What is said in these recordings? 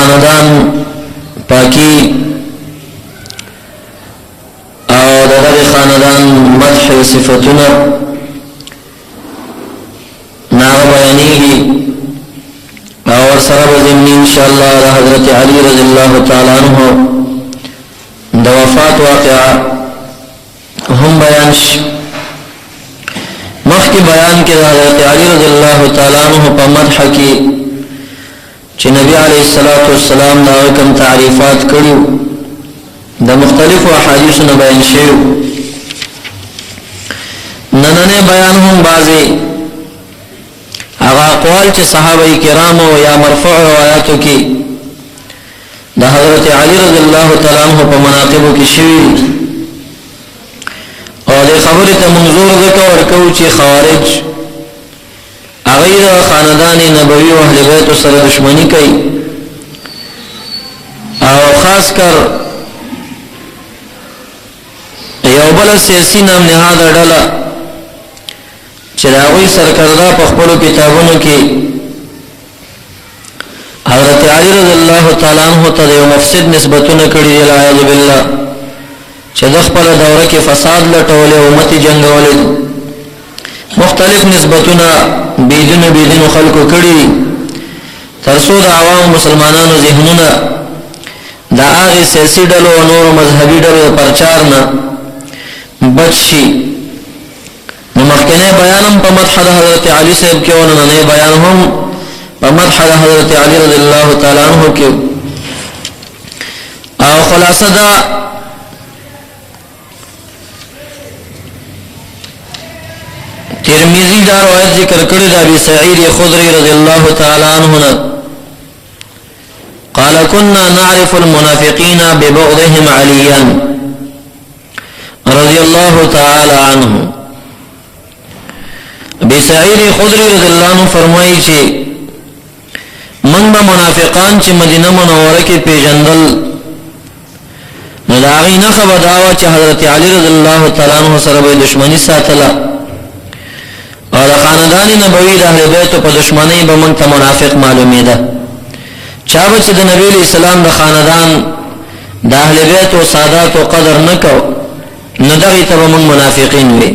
خاندان پاکی او دغه خاندان مدح صفاتنا ناغ بیانیږي او سره بزمنی ان شاء الله حضرت علی رضی الله تعالی عنہ د وفات واقعا هم بیان شي مخکې بیان کې حضرت علی رضی الله تعالی عنہ په مدح کې چې نبی علیه الصلاۃ والسلام دا کوم تعریفات کړیو د مختلفو احادیثونو بیان شوی نننه بیان هم بعضی هغه اقوال چې صحابه کرام او یا مرفوع روایتو کې د حضرت علی رضی الله تعالی عنہ په مناقبو کې شوی او د خبرې ته منظور ذکر ورکو چې خوارج هغه خاندان نبوي او اهل بیت سره دشمنی کوي او خاص کر یو بل سیاسی نام نهاد ډله چې داوی سرکردا په خپل کتابونو کې حضرت علی رضی الله تعالی عنہ ته یو مفسد نسبتونه کړی دی اعوذ بالله چې د خپل دوره کې فساد لټول او امت جنگول مختلف نسبتونه بيدینو خلقو کړی ترڅو د عوام مسلمانانو ذهنونه د هغه سیاسي ډلو او نور مذهبي ډلو پرچار نه بچي نو مخکنه بیانم په مدح حضرت علی صاحب کې وننه بیان هم په مدح حضرت علی رضی الله تعالی عنہ کې او خلاصه دا ترمذی دا روایت ذکر کړی دا ابي سعید خدری رضی الله تعالی عنہ قال كنا نعرف المنافقين ببغضهم عليا رضی الله تعالی عنہ ابي سعید خدری رضی الله عنه فرمایي چې من به منافقان چې مدینه منوره کې پیژندل نو دا غي نه خبر داوا چې حضرت علی رضی الله تعالی عنہ سره به دشمنی ساتله او د خاندان نبوي د اهل بیت په دشمنی به موږ ته منافق معلومه ده چا به چې د نبی اسلام د خاندان د اهل بیت او سادات او قدر نکو نو دغه ته موږ منافقین وي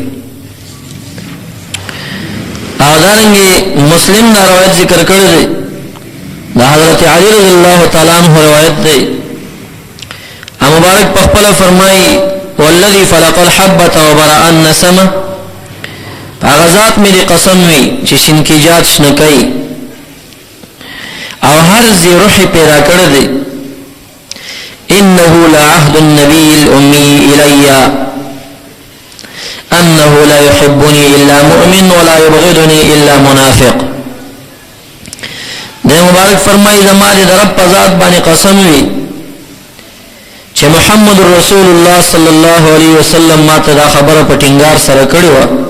او دارنګي مسلم دا روایت ذکر کړی دی د حضرت علی رضی الله تعالی عنہ روایت دی مبارک په خپل فرمایي والذي فلق الحبه وبرأ النسمه اغزات می دی قسم وی چې شنکیجات شنکای او هر ذی روح پیدا کړی دی انه لعهد النبي الامي الي انه لا يحبني الا مؤمن ولا يبغضني الا منافق د مبارک فرمایي زماره د رب ذات باندې قسم وی چې محمد رسول الله صلی الله علیه وسلم ما ته دا خبره په ټینګار سره کړی و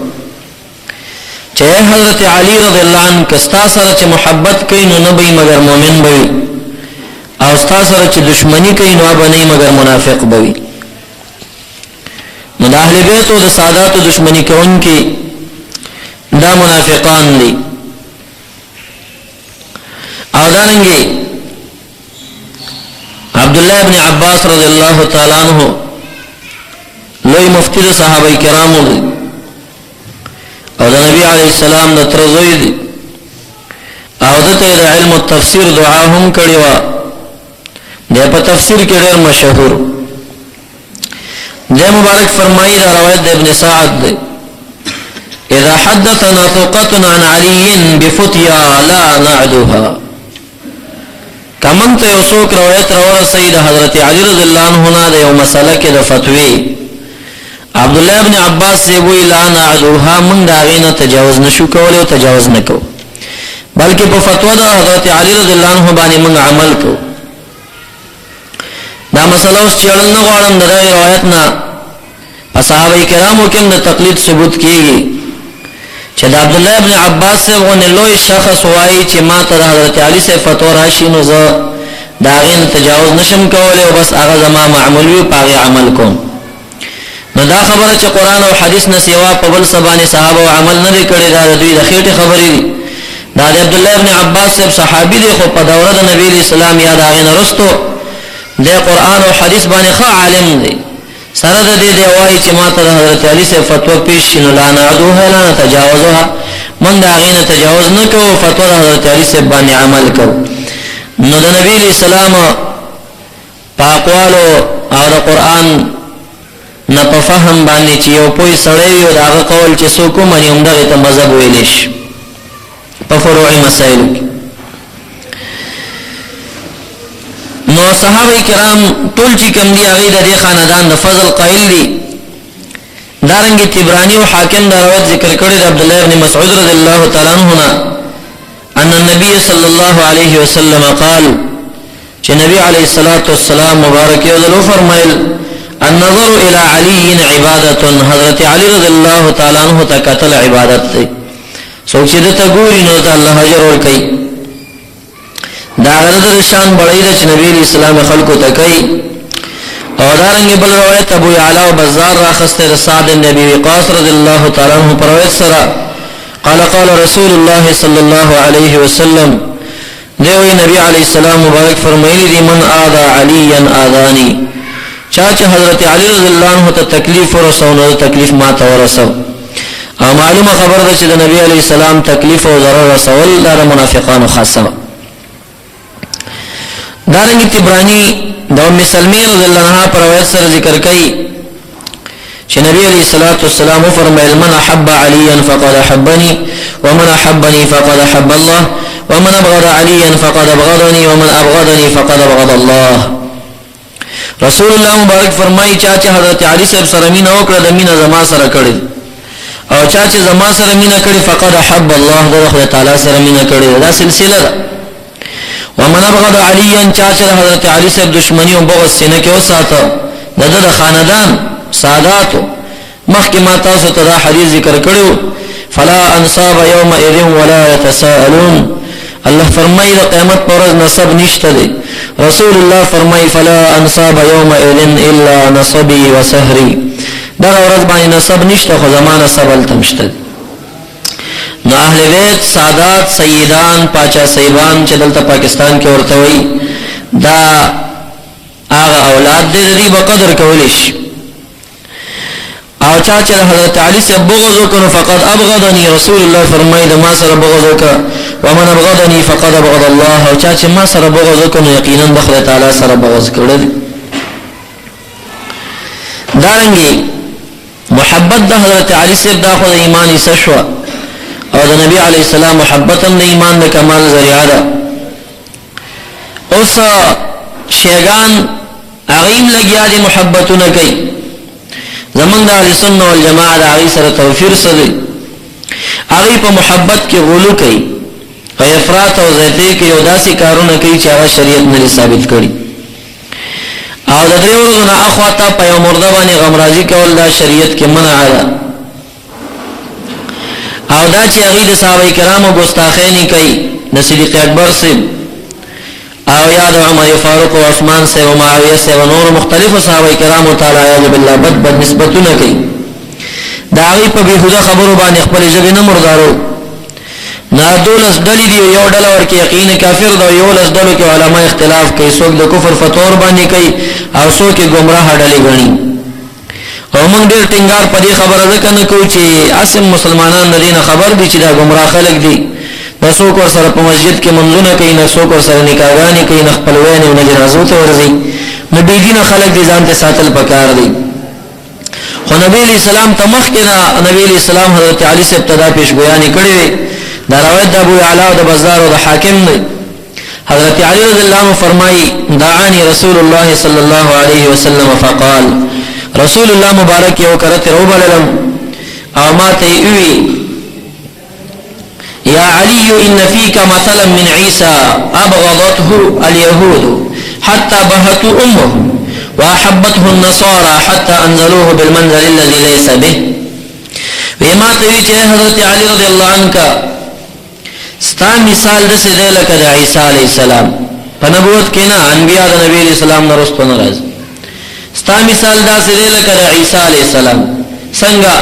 چې حضرت علی رضی الله عنه کستا سره چې محبت کوي نو نه به مگر مؤمن وي او ستا سره چې دشمنی کوي نو به نه مگر منافق وي نو د اهل بیت او د سادات دشمنی کوونکي دا منافقان دي او دانګي عبد الله ابن عباس رضی الله تعالی عنہ لوی مفتی صحابه کرامو دي او د نبی علیہ السلام د ترزوی دی او دته د علم التفسیر دعا هم کړی و د په تفسیر کې ډېر مشهور د مبارک فرمایي دا روایت د ابن سعد دی اذا حدثنا ثقتنا عن علي بفتيا لا نعدها کمن ته یو څوک روایت راوړی د حضرت علی رضی الله عنه نه د یو مسله کې د فتوی عبد الله ابن عباس سے وی لا نعدوها من داغینه تجاوز نشو کولای او تجاوز نکو بلکې په فتوا د حضرت علی رضی الله عنه باندې موږ عمل کو دا مسله اوس چړل نه غواړم د روایت نه اصحاب کرامو کې د تقلید ثبوت کیږي چې د عبد الله ابن عباس سے ونه لوی شخص وایي چې ما ته حضرت علی سے فتوا راشي نو زه داغینه تجاوز نشم کولای او بس هغه زما معمول وي پاغه عمل کوم نو دا خبره چې قران او حدیث نه سیوا په بل سبانه صحابه او عمل نه کړي دا دوی د خېټه خبرې دا عبد الله ابن عباس صاحب صحابي دی خو په دوره د نبی اسلام یاد هغه نرستو د قران او حدیث باندې ښه عالم دی سره د دې دی وایي چې ماته د حضرت علي صاحب فتوا پیش شنو لا نعدوها لا نتجاوزها من دا غینه تجاوز نه کوو فتوا د حضرت علي صاحب باندې عمل کوو نو د نبی اسلام په اقوالو او د قران نه په فهم باندې چې یو پوي سړی یو داغه قول چې څوک مني هم دغه ته مذهب ویل شي په فروعي مسائلو کې نو صحابه کرام ټول چې کوم دي هغه د دې خاندان د فضل قائل دي دارنګ تبرانی او حاکم دا روایت ذکر کړی د عبد الله ابن مسعود رضی الله تعالی عنہ ان النبي صلى الله عليه وسلم قال چې نبی علیه الصلاۃ والسلام مبارک یو فرمایل النظر الى علي عبادت حضرت علی رضی الله تعالی عنہ ته قتل عبادت دی څوک چې ته ګوري نو ته الله اجر ورکړي دا غره شان بړی د نبی اسلام خلقو ته کوي او دارنګ بل روایت ابو یعلا او بزار راخسته سعد بن ابي وقاص رضی الله تعالی عنہ پر روایت سره قال قال رسول الله صلى الله عليه وسلم دیوی نبی علیہ السلام مبارک فرمایلی دی من آذا علیا آذانی چاچه حضرت علی رضی اللہ عنہ تا تکلیف ورسو نو تکلیف ما تا ورسو او معلومه خبر ده چې د نبی علیہ السلام تکلیف او ضرر رسول دا منافقانو خاصه دارنګ تبرانی د ام سلمہ رضی اللہ عنها پر روایت سره ذکر کړي چې نبی علیہ الصلوۃ والسلام فرمایل من احب علیا فقد احبني ومن احبني فقد احب الله ومن ابغض عليا فقد ابغضني ومن ابغضني فقد ابغض الله رسول الله مبارک فرمایي چې حضرت علی صاحب سره مینه وکړه د مینه زما سره کړی او چې زما سره مینه کړی فقد احب الله د خدای تعالی سره مینه کړی دا سلسله ده ومن ابغض عليا چې حضرت علی صاحب دشمنی او بغض سینه کې وساته د خاندان سادات مخکې ما تاسو ته دا حدیث ذکر کړو فلا انصاب يومئذ ولا يتساءلون الله فرمایي د قیامت پر ورځ نسب نشته دی رسول الله فرمایي فلا انصاب يومئذ الا نصبي وسهري دا ورځ باندې نسب نشته خو زمانه سبل تمشته نو اهل بیت سادات سیدان پاچا سیبان چې دلته پاکستان کې ورته وي دا هغه اولاد دې په قدر کولیش او چې حضرت علی سے بغض وکړو فقط ابغضني رسول الله فرمایي د ما سره بغض وکړه ومن ابغضني فقد ابغض الله او چې ما سره بغض وکړو یقینا د خدای تعالی سره بغض کړل دارنګي محبت د حضرت علی سے د خدای ایمان سشوا او د نبی علی السلام محبت د ایمان د کمال ذریعہ ده اوس شیگان اغیم لګیا دي محبتونه کوي زمونږ د اهل سنت والجماعت هغه سره توفیر سره هغه په محبت کې غلو کوي او افراط او زیاتی کې یو داسې کارونه کوي چې هغه شریعت نه ثابت کړي او د دې ورونو اخواته په یو مرده باندې غمرازي کول دا شریعت کې منع ده او دا چې هغه د صحابه کرامو ګستاخی کوي د صدیق اکبر سره او یاد عمر فاروق او عثمان سے و معاویہ سے و نور مختلف صحابہ کرام تعالی اعوذ بالله بد نسبتونه کوي دا غي په بهوده خبرو باندې خپل ژبه نه مردارو نه دولس دلی دی یو ډول ورکه یقین کافر دا یو لس دلو کې علما اختلاف کوي څوک د کفر فتور باندې کوي او څوک گمراه ډلې غني او موږ ډېر ټینګار په دې خبره ده کنه کو چې اسم مسلمانان نه دین خبر دي چې دا گمراه خلک دي نسوک ور سره په مسجد کې منځونه کوي نسوک ور سره نکاحګانې کوي خپل وینې او جنازو ته ورځي نو بی دین خلک دي ځان ته ساتل پکار دي خو نبی علیہ السلام تمخ کنا نبی علیہ السلام حضرت علی سے ابتدا پیش گویانی کړي دا روایت د ابو یعلا او د بزار او د حاکم دی حضرت علی رضی الله عنه فرمایي دعانی رسول الله صلی الله علیه وسلم فقال رسول الله مبارک یو کرته روبللم او ما ته وی يا علي إن فيك مثلا من عيسى أبغضته اليهود حتى بهته أمه وأحبته النصارى حتى أنزلوه بالمنزل الذي ليس به وما تريد حضرت علي رضي الله عنك ستا مثال دسه دی لکه د عیسی علیہ السلام په نبوت کې نه انبیاء د نبی علیہ السلام نه رسول ناراض ستا مثال داسه دی لکه د عیسی علیہ السلام څنګه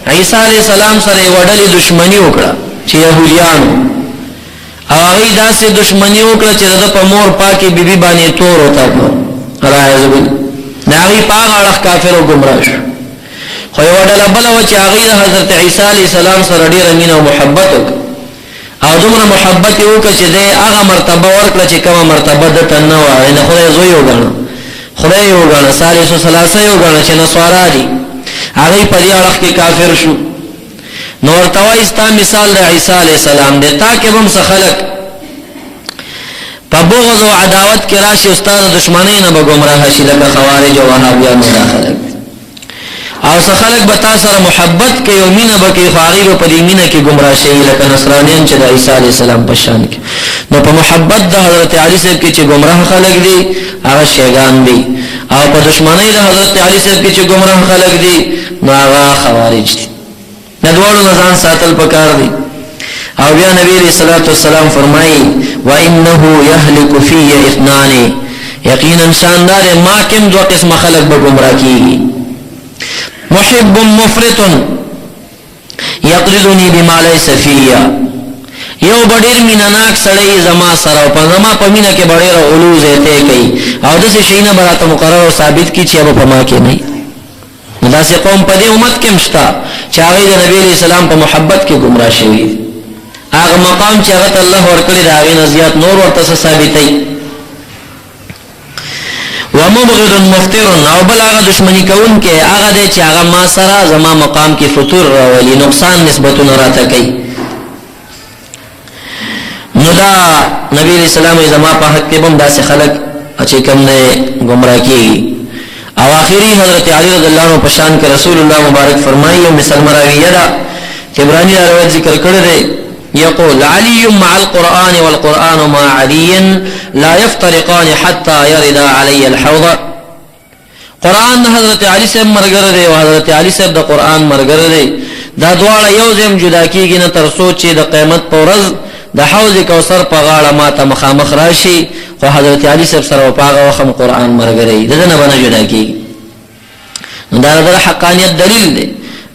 عیسی علیہ السلام سره وړلې دشمنی وکړه چې يهوديانو او هغه داسې دشمنی وکړه چې د په مور پاکي بیبي باندې تور وتا کو راځي بل ناوی پاغ اړه کافر او گمراه شو خو یو ډله بل و چې هغه حضرت عیسی علی السلام سره ډیر مینه او محبت او دومره محبت وکړه چې هغه مرتبه ورکړه چې کومه مرتبه د تنه و نه خدای زوی وګڼه خدای وګڼه ثالث ثلاثه وګڼه چې نصارا دي هغه په دې اړه کې کافر شو نو ورته استا مثال د عیسی علی السلام دی تاکه هم خلق په بغض او عداوت کې راشي استاد دشمنی نه به گمراه شي لکه خوارج او وهابیان مداخله او خلق به تاسو سره محبت کوي او مینه به کوي خارج په دې مینه کې گمراه شي لکه نصرانیان چې د عیسی علی السلام په شان کې نو په محبت د حضرت علی صاحب کې چې گمراه خلق دي هغه شیطان دي او په دشمنی د حضرت علی صاحب کې چې گمراه خلق دي نو هغه خوارج دي ندوالو نزان ساتل پکار دی او بیا نبی علیہ الصلوۃ والسلام فرمایي وانه يهلك في اثنان یقینا شاندار ما کم دو قسم خلق به گمراه کیږي محب مفرط يقرضني بما ليس فيا یو بډیر میناناک سړی زما سره او په زما په مینا کې بډیر علوز ته کوي او د څه شي نه براته مقرر او ثابت کی چې په ما کې نه داسې قوم په دې امت کې مشتا چې هغه د نبی علیہ السلام په محبت کې گمراه شوی هغه مقام چې هغه الله ورکړي دا هغه نزيات نور ورته ثابتای ومبغض مفتر او بل هغه دشمنی کون کې هغه دې چې هغه ما سره زما مقام کې فطور راولي نقصان نسبتونه راته کوي نو دا نبی علیہ السلام زما په حق کې هم داسې خلق چې کوم نه گمراه کیږي او آخری حضرت علی رضی اللہ عنہ پشان کے رسول اللہ مبارک فرمائی و مثل مراویہ دا تبرانی روایت ذکر کردے یقول علی مع القرآن والقرآن مع علی لا يفترقان حتى يرد علی الحوض قرآن حضرت علی صاحب مرگر دے و حضرت علی صاحب دا قرآن مرگر دے دا دوارا یوزم جدا کی گی نا ترسوچ چی دا قیمت پورز دا حوض کوثر پا غاڑا ما تا مخامخ راشی خو حضرت علی صاحب سره پاغه وخم قرآن مرګري دغه نه بنه جدا کی نو دا د حقانیت دلیل دی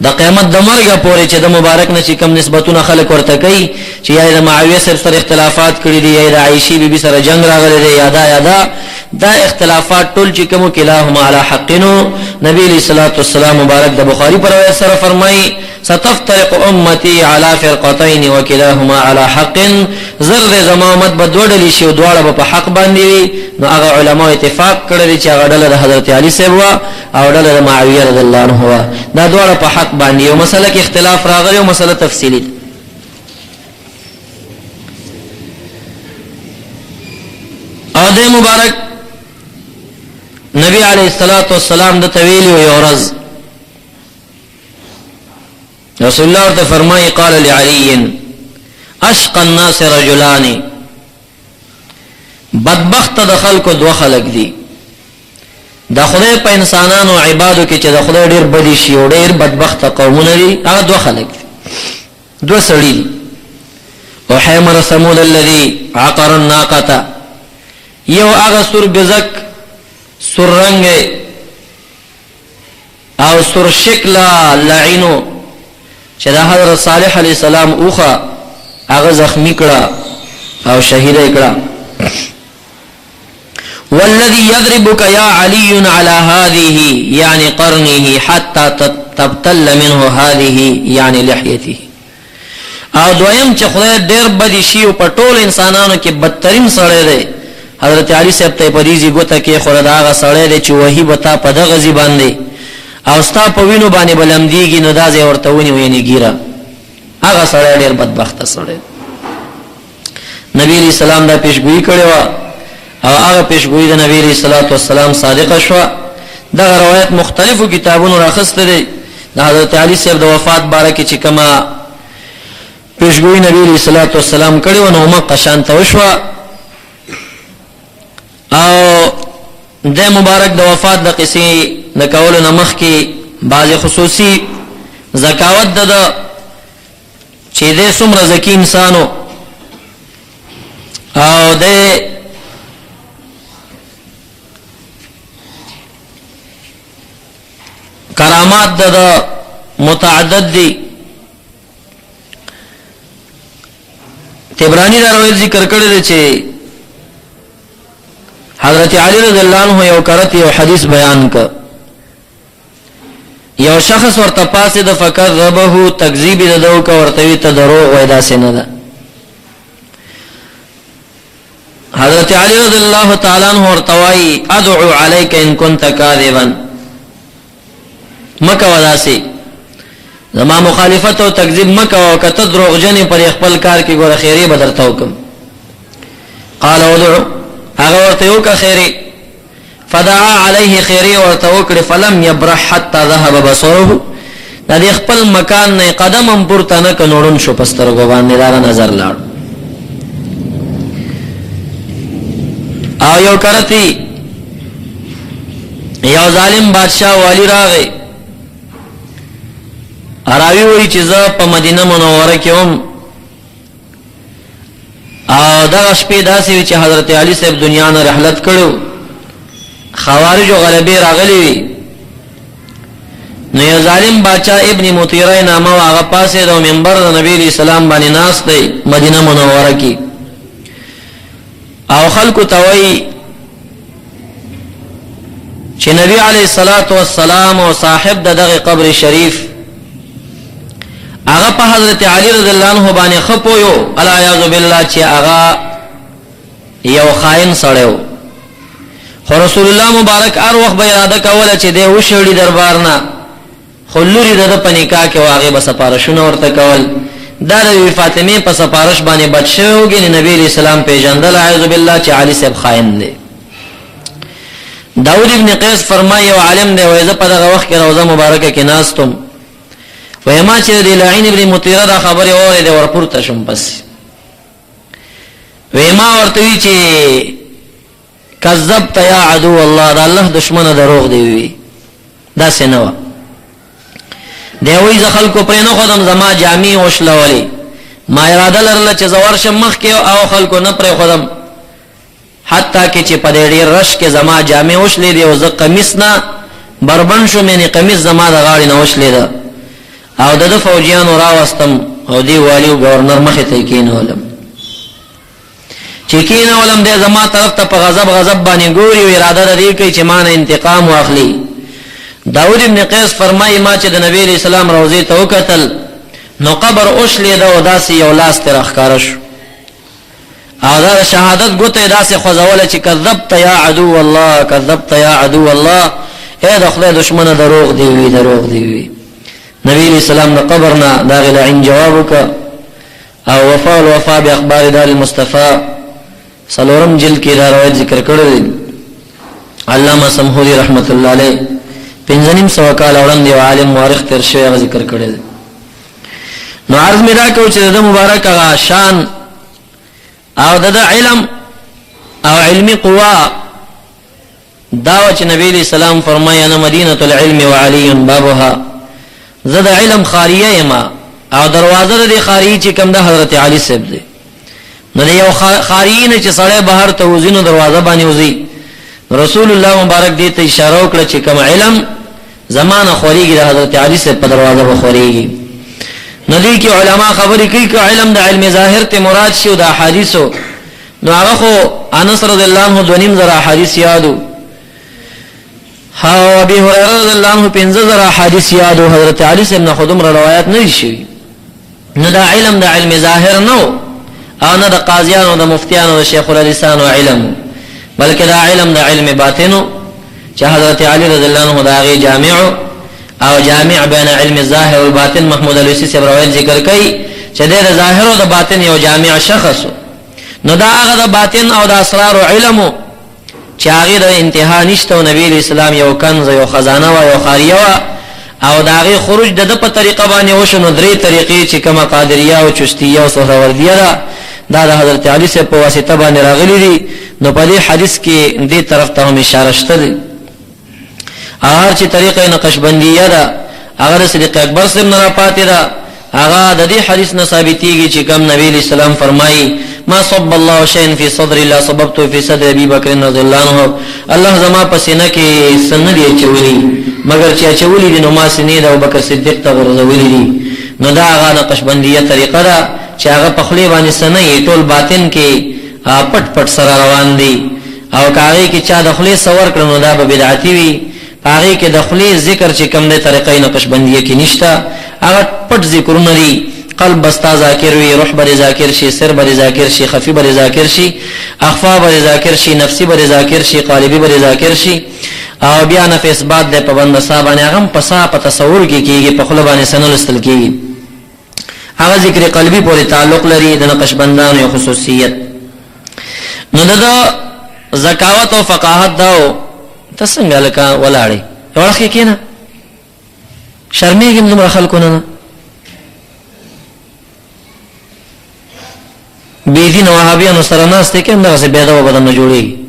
د قیامت د مرګ پورې چې د مبارک نه چې کم نسبتونه خلق ورته کوي چې یا د معاویه صاحب سره اختلافات کړی دي یا د عائشہ بیبي سره جنگ راغلی دی یادا دا اختلافات ټول چې کوم کلاهما علی حقنو نبی علیہ الصلوۃ والسلام مبارک د بخاری پر روایت سره فرمایي ستفترق امتي على فرقتين وكلاهما على حق زرد زمامت بدوړل شي دواړه په حق باندې نو هغه علما اتفاق کړل چې هغه ډله د حضرت علی صاحب او ډله د معاویه رضی الله عنه دا دواړه په حق باندې یو مسله کې اختلاف راغلی او مسله تفصیلی او د مبارک نبی علیہ الصلوۃ والسلام د طویل او یورز رسول الله ورته فرمایي قال لعلي اشقى الناس رجلان بدبخت د خلکو دوه خلق دي د خدای په انسانانو عبادت کې چې د خدای ډیر بدی شي او ډیر بدبخت قومونه دي هغه دوه خلق دي دوه سړي او حمر ثمود الذي عقر الناقه یو هغه سر بزک سر رنگ او سر شکل لعینو چې د حضرت صالح علیہ السلام اوخه هغه زخمی کړه او شهید کړه والذي يضربك يا علي على هذه يعني قرنه حتى تبتل منه هذه يعني لحيته او دویم چې خدای ډېر بدی شي او په ټول انسانانو کې بدترین سړی دی حضرت علی صاحب ته پریزي ګوته کې خوردا هغه سړی دی چې وਹੀ بتا په دغه ځی باندې او ستا په وینو باندې بلمدیږي نو دا ځای ورته ونی ویني ګیره هغه سړی ډېر بدبخت سړی نبی علیہ السلام دا پیشګوئی کړو او هغه پیشګوئی د نبی علیہ الصلوۃ والسلام صادقه شو دا روایت مختلفو کتابونو راخسته دي د حضرت علی صاحب د وفات باره کې چې کما پیشګوئی نبی علیہ الصلوۃ والسلام کړو نو مکه شانت وشو او د مبارک د وفات د قصې د کولو نمخ کې بعض خصوصي زکاوت د چې د څومره زکی انسانو او د کرامات د متعدد دي طبرانی دا روایت ذکر کړی دی چې حضرت علی رضی الله عنه یو کرت یو حدیث بیان ک یو شخص ورته پاسه د فکذبه تکذیب ددو ک ورته ته دروغ وای دا سینه ده. حضرت علی رضی الله تعالی عنہ ورته وای ادعو علیک ان كنت کاذبا مکه وداسي زما مخالفت او تکذیب مکه او کته دروغجن پر خپل کار کې ګوره خیری بدرته وکم. قال ودعو هغه ورته یو کا خیری فدعا علیه خیری ورته وکړه فلم یبرح حتى ذهب بصره د دې خپل مکان نه قدم هم پورته نه کنوړن شو پسترګو باندې دا نظر لاړ. او یو کرتی یو ظالم بادشاہ والی راغی اراوی وی چې زه په مدینه منوره کې هم او دا شپې داسې وی چې حضرت علی صاحب دنیا نه رحلت کړو خوارجو غلبې راغلی وی نو یو ظالم بادشاہ ابن مطیره نامه هغه پاسه د منبر د نبی اسلام باندې ناس دی مدینه منوره کې او خلکو توي چې نبی علیہ الصلوۃ والسلام او صاحب دغه قبر شریف هغه په حضرت علی رضی الله عنه باندې خپویو الیاذ بالله چې هغه یو خائن سړیو خو رسول الله مبارک هر وخت به اراده کوله چې دی وشړي دربار نه خلوري د پنیکا کې واغې به سپارښونه ورته کول دا د فاطمه په سپارښ باندې بچوږي نبی اسلام پیژندل اعوذ بالله چې علی صاحب خائن دی. داود ابن قیس فرمایي او عالم دی وایي په دغه وخت کې روزه مبارکه کې ناستم ویما چې د لعین ابن مطیره دا خبره اوره د ورپورته شم پس ویما ورته وی چې کذبت یا عدو الله دا الله دشمن دروغ دی وی دا سينوا دی وی ز خلکو په نه خدام زما جامع وشلولې ما اراده لرله چې زوار شم مخ کې او خلکو نه پر خدام حتی کې چې په ډېر رش کې زما جامع وشلې دی او ز قمیص نه بربند شو مې قمیص زما د غاړې نه وشلې ده او د فوجیانو راوستم او دی والی او گورنر مخه ته کینولم چې کینولم د زما طرف ته په غضب باندې ګوري او اراده لري کوي چې مان انتقام واخلي. داود ابن قیس فرمایي ما چې د نبی اسلام روزه ته وکتل نو قبر اوشلې دا وداسي یو لاس تر اخکارش او دا شهادت ګوته داسې خوځول چې کذبت یا عدو الله کذبت یا عدو الله اے د خدای دشمن دروغ دی وی نبی اسلام د قبرنا دا غلعین جوابک او وفا باخبار دار المصطفى سلورم جلد کې دا روایت ذکر کړل علامه سمحوری رحمت الله علیه پنځنیم سو کال وړاندې عالم مورخ تر شوی ذکر کړل. نو عرض می را کو چې د مبارک غا شان او د علم او علمی قوا داوچ نبی اسلام فرمایا انا مدینه العلم وعلی بابها زد علم خاریه ما او دروازه د خاری چې کوم د حضرت علی صاحب دی نو یو خارین چې سړی بهر ته وزینو دروازه باندې وزي رسول الله مبارک دې ته اشاره وکړه چې کوم علم زمانه خوريږي د حضرت علی صاحب په دروازه بخوريږي. نو دې کې علما خبرې کوي چې علم د علم ظاهر ته مراد شي او د احادیثو نو هغه خو انس رضی الله عنه دونیم زره احادیث یادو ها ابي هريره رضی الله عنه 15000 احادیث یادو حضرت علی صاحب نه خودم روایت نه شي. نو دا علم د علم ظاهر نو او نه د قاضیانو او د مفتیانو او شیخ الاسلام او علم بلکې دا علم د علم باطنو چې حضرت علی رضی الله عنه دا غي جامع او جامع بین علم الظاهر والباطن محمود الوسی سے روایت ذکر کړي چې د ظاهر او د باطن یو جامع شخص نو دا هغه د باطن او د اسرار او علم چې هغه د انتها نشته او نبی اسلام یو کنز یو خزانه او یو خاریه او دا غي خروج د په طریقه باندې وشنو درې طریقې چې کما قادریه او چشتیه او سهروردیه دا د حضرت علی سے په واسطه باندې راغلي دي. نو په دې حدیث کې دې طرف ته هم اشاره شته دي هر چې طریقه نقشبندیه ده هغه صدیق اکبر سره نه پاتې ده هغه د دې حدیث نه ثابتېږي چې کوم نبی اسلام فرمایي ما صب الله شيئا في صدر الله صببته في صدر ابي بکر رضی الله عنه الله زما پسینه کې سن دي چولی مگر چې چولی دي نو ما سینې د ابوبکر صدیق ته ورزولې دي. نو دا هغه نقشبندیه طریقه ده چې هغه په خلی باندې سنې ټول باطن کې پټ پټ سره روان دي او کاغی کې چا د خلی سور کړنو دا به بدعتي وي هغه کې د خلی ذکر چې کوم د طریقې نقشبندیه کې نشته هغه پټ ذکرونه دي قلب بستا ذاکر وي روح بر ذاکر شي سر بر ذاکر شي خفي بر ذاکر شي اخفا بر ذاکر شي نفسي بر ذاکر شي قالبي بر ذاکر شي او بیا نه اثبات د پابند صاحب نه هغه په تصور کې کېږي په خپل باندې سنل استل کېږي هغه ذکر قلبي پورې تعلق لري د نقشبندانو خصوصیت نو د زکاوت او فقاهت داو تسنګ لکه ولاړې ورخه کېنه شرمېږم نو خلکو نه بیدین وهابیانو سره ناسته کې همدغه څه بیا دا بدن نه جوړېږي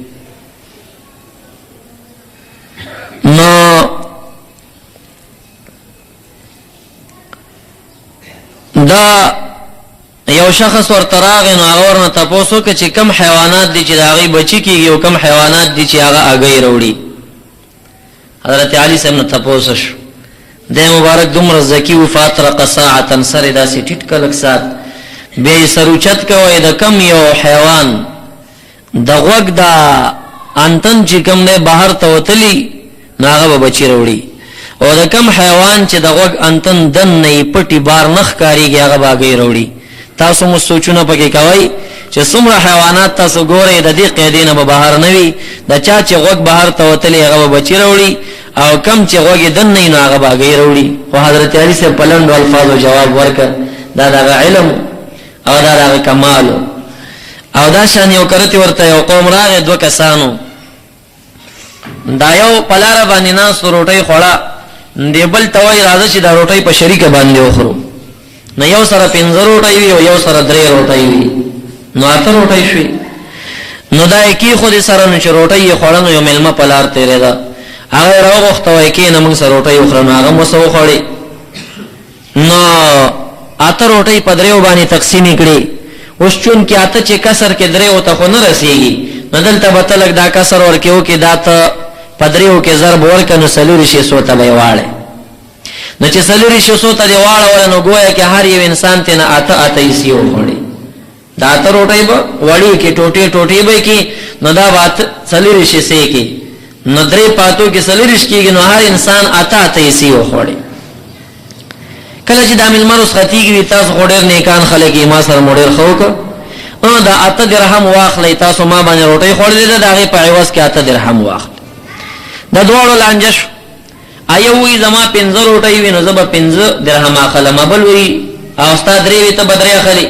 نو دا یو شخص ورته راغی نو هغه ورنه تپوس وکړه چې کم حیوانات دي چې د هغې بچي کېږي او کم حیوانات دي چې هغه هګۍ راوړي حضرت علي صاحب نه تپوس شو دی مبارک دومره ذکي و فاطرق ساعة سر یې داسې ټیټ کلک سات بیا یې سر اوچت کوی د کم یو حیوان د غوږ دا انتن چې کم دی بهر ته وتلي نو هغه به بچي راوړي او د کم حیوان چې د غوږ انتن دننه یې پټي بار نه ښکارېږي هغه به هګۍ راوړي تاسو مو سوچونه پکې کوئ چې څومره حیوانات تاسو ګورئ د دې قاعدې نه به بهر نه وي د چا چې غوږ بهر ته وتلی هغه به بچي راوړي او کم چې غوږ یې دننه وي نو هغه به هګۍ راوړي خو حضرت علي صاحب په لنډو الفاظو جواب ورکړ دا د هغه علم او دا د هغه کمال او دا شان یو کرتې ورته یو قوم راغی دوه کسانو دا یو په لاره باندې ناستو روټۍ خوړه دې بل ته وایي راځه چې دا روټۍ په شریکه باندې وخورو نو یو سره 5 روټۍ وي او یو سره 3 روټۍ وي نو 8 روټۍ شوي نو دا یې کېښودې سره نو چې روټۍ یې خوړه نو یو مېلمه په لار تېرېده هغه یې راوغوښته وایي کښېنه موږ سره روټۍ وخوره نو هغه هم ورسه وخوړې نو 8 روټۍ په 3 باندې تقسیمې کړې اوس چونکې 8 چې کسر کې 3 ته خو نه رسېږي نو دلته به ته لږ دا کسر ورکې وکړې دا ته په 3 کې ضرب ورکړه نو 400 ته به یې واړې نو چې 400 ته دې واړوله نو ګویا کې هر یو انسان ته نه 8 حصې وخوړې دا 8 روټۍ به وړې کې ټوټې به کې نو دا به 400 حصې کې نو 3 پاتو کې 400 کېږي نو هر انسان 8 حصې وخوړې کله چې دا مېلمه رخصتېږي وي تاسو خو ډېر نیکان خلک یې ما سره مو ډېر ښه وکړه دا 8 درهم واخلئ تاسو ما باندې روټۍ خوړلې ده د هغې په عوض کې 8 درهم واخلئ دا دواړو لانجه شو ایو وی زما 15 روټۍ وي نو زه به 15 درهم اخلم بل وی او ستا 3 وي ته به 3 اخلي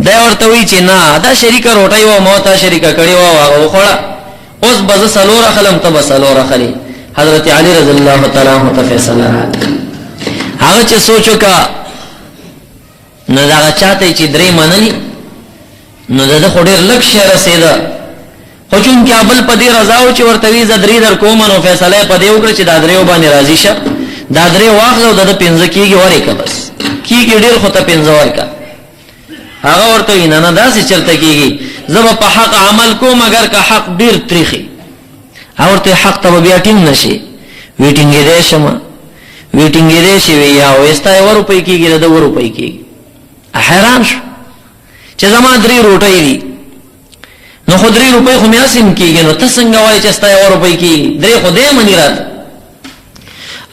دی ورته وی چې نه دا شریکه روټۍ وه ما ته شریکه کړې وه هغه وخوړه اوس به زه 4 اخلم ته به 4 اخلي حضرت علي رضی الله تعالی عنه ته فیصله راغله هغه چې سوچ وکړه نو د هغه چا ته چې 3 منلي نو د ده خو ډېر لږ شی رسېده خو چونکې بل په دې رضا و چې ورته وي زه 3 در کوم نو فیصله یې په دې وکړه چې دا 3 باندې راضي شه دا 3 واخله او د ده 15 کېږي ورکړه بس کېږي ډېر خو ته 15 ورکړه هغه ورته وي نه داسې چېرته کېږي زه به په حق عمل کوم اگر که حق ډېر تریخي هغه ورته حق ته به بیا ټینګ نه شي وی ټینګېدی شمه وی ټینګېدی شي وي یا وستا یې 1 روپۍ کېږي د ده 2 روپۍ کېږي حیران شو چې زما 3 روټۍ دي نو خو 3 روپۍ خو مې هسې هم کېږي نو ته څنګه وایې چې ستا 1 روپۍ کېږي 3 خو دی مني راته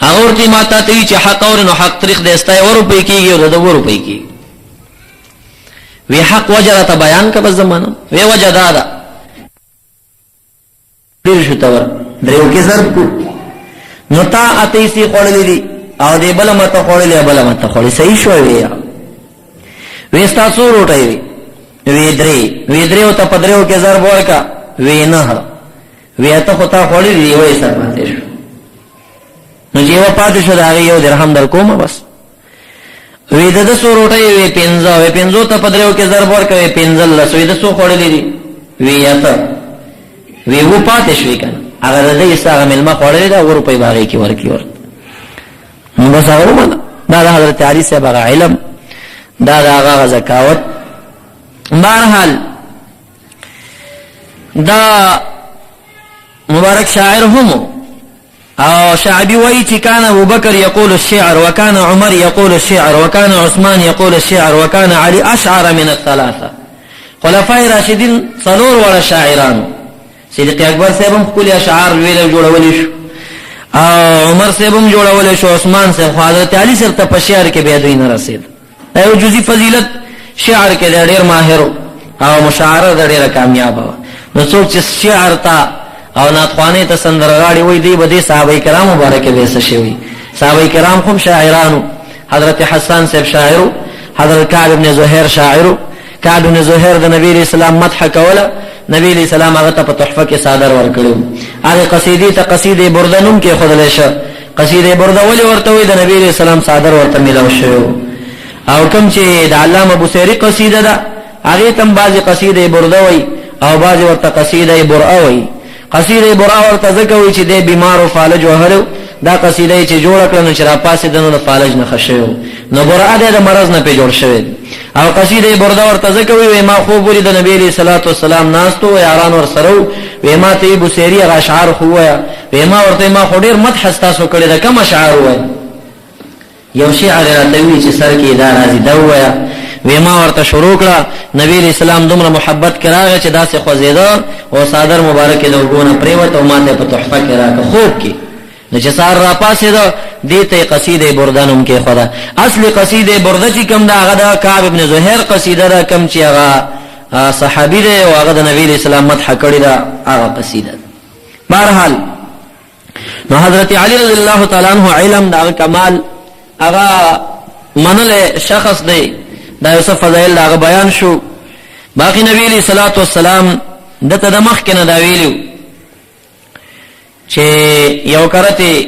هغه ورته ما تا ته وي چې حق اورې نو حق تریخ دی ستا 1 روپۍ کېږي او د 2 روپۍ کېږي وی حق وجه راته بیان که بس زمانه وی وجه دا ده ډېر شو ته ور 3 کې ضرب کو نو تا 8 حصې خوړلې دي او دې بله مته خوړلې بله مته خوړلې صحیح شوی وی وی ستا 100 روټۍ وي وی 3 ته په 3 کې ضرب ورکړه وی 9 وی ته خو تا خوړلې دي وایي سر پاتې شو نو چې یوه پاتې شو د هغې 1 درهم در کومه بس وی د 100 روټۍ وی 15 وی 15 ته په 3 کې ضرب ورکړه وی 15 وی د 100 خوړلې دي وی اته وی و پاتې شوې که نه هغه د دې ستا هغه مېلمه خوړلې ده 1 روپۍ به هغې کې ورکړي ورته نو بس هغه ومنه دا د حضرت علي صاحب هغه علم دا د هغه زکاوت بهرحال دا مبارک شاعر هم او شعبي وایي چې کان ابو بکر یقول الشعر وکان عمر یقول الشعر وکان عثمان یقول الشعر وکان علی اشعر من الثلاثه. خلفای راشدین څلور وړه شاعرانو، صدیق اکبر صاحب هم خپل اشعار ویل جوړول شو، او عمر صاحب هم جوړول شو، عثمان صاحب، حضرت علی صاحب ته په شعر کې به دوی نه رسید. ایو جزئی فضیلت شعر کې ډېر ماهر او مشاعره ډېر کامیاب و. نو څوک چې شعر ته او ناتخوانه ته سندرغاړي وای دی به صحابه کرام مبارک به څه شي. صحابه کرام هم شاعرانو، حضرت حسان صاحب شاعر، حضرت کعب ابن زهیر شاعر. کعب ابن زهیر د نبی اسلام مدح کوله، نبی اسلام هغه ته په تحفه کې صادر ورکړو. هغه قصیدې ته قصیده برده نوم کې خدای شه. قصیده برده ولې ورته وای د نبی اسلام صادر ورته ملو شو. او کوم چې د علامه بوصیری قصیده ده هغه تم بعضی قصیده برده وای او بعضی ورته قصیده برأه وای. قصیده برأه ورته ځکه وای چې د بیمار او فالج وهلو، دا قصیده چې جوړ کړنو چې را پاسې دنو د فالج نه خشیو، نو برأه د مرض نه په جوړ شوی. او قصیده برده ورته ځکه وای ما خوب ولید د نبی علیہ الصلوۃ والسلام ناستو یاران ور سره وای ما ته بوصیری اشعار خو وای ما ورته ما خو ډیر مدح تاسو کړی دا کوم اشعار وای. یو شعر راته وی چې سر کې دا راځي دا وای ویما ورته شروع کړه. نبی اسلام دومره محبت کراغه چې داسې خوځیدا او صادر مبارک له وګونه پریوت او ماته په تحفه کې راکه خوب کې. نو چې سار را پاسې دا دته قصیده برده نوم کې خدا. اصل قصیده برده چې کوم دا هغه د کعب ابن زهیر قصیده را کوم چې هغه صحابي دی او هغه د نبی اسلام مدح کړی دا هغه قصیده. بهرحال نو حضرت علی رضی الله تعالی عنہ علم دا کمال هغه منل شخص دی، دا یوسف فضائل دا بیان شو. باقی نبی علیہ الصلوۃ والسلام دته د مخ کې نه دا ویلو چې یو کرته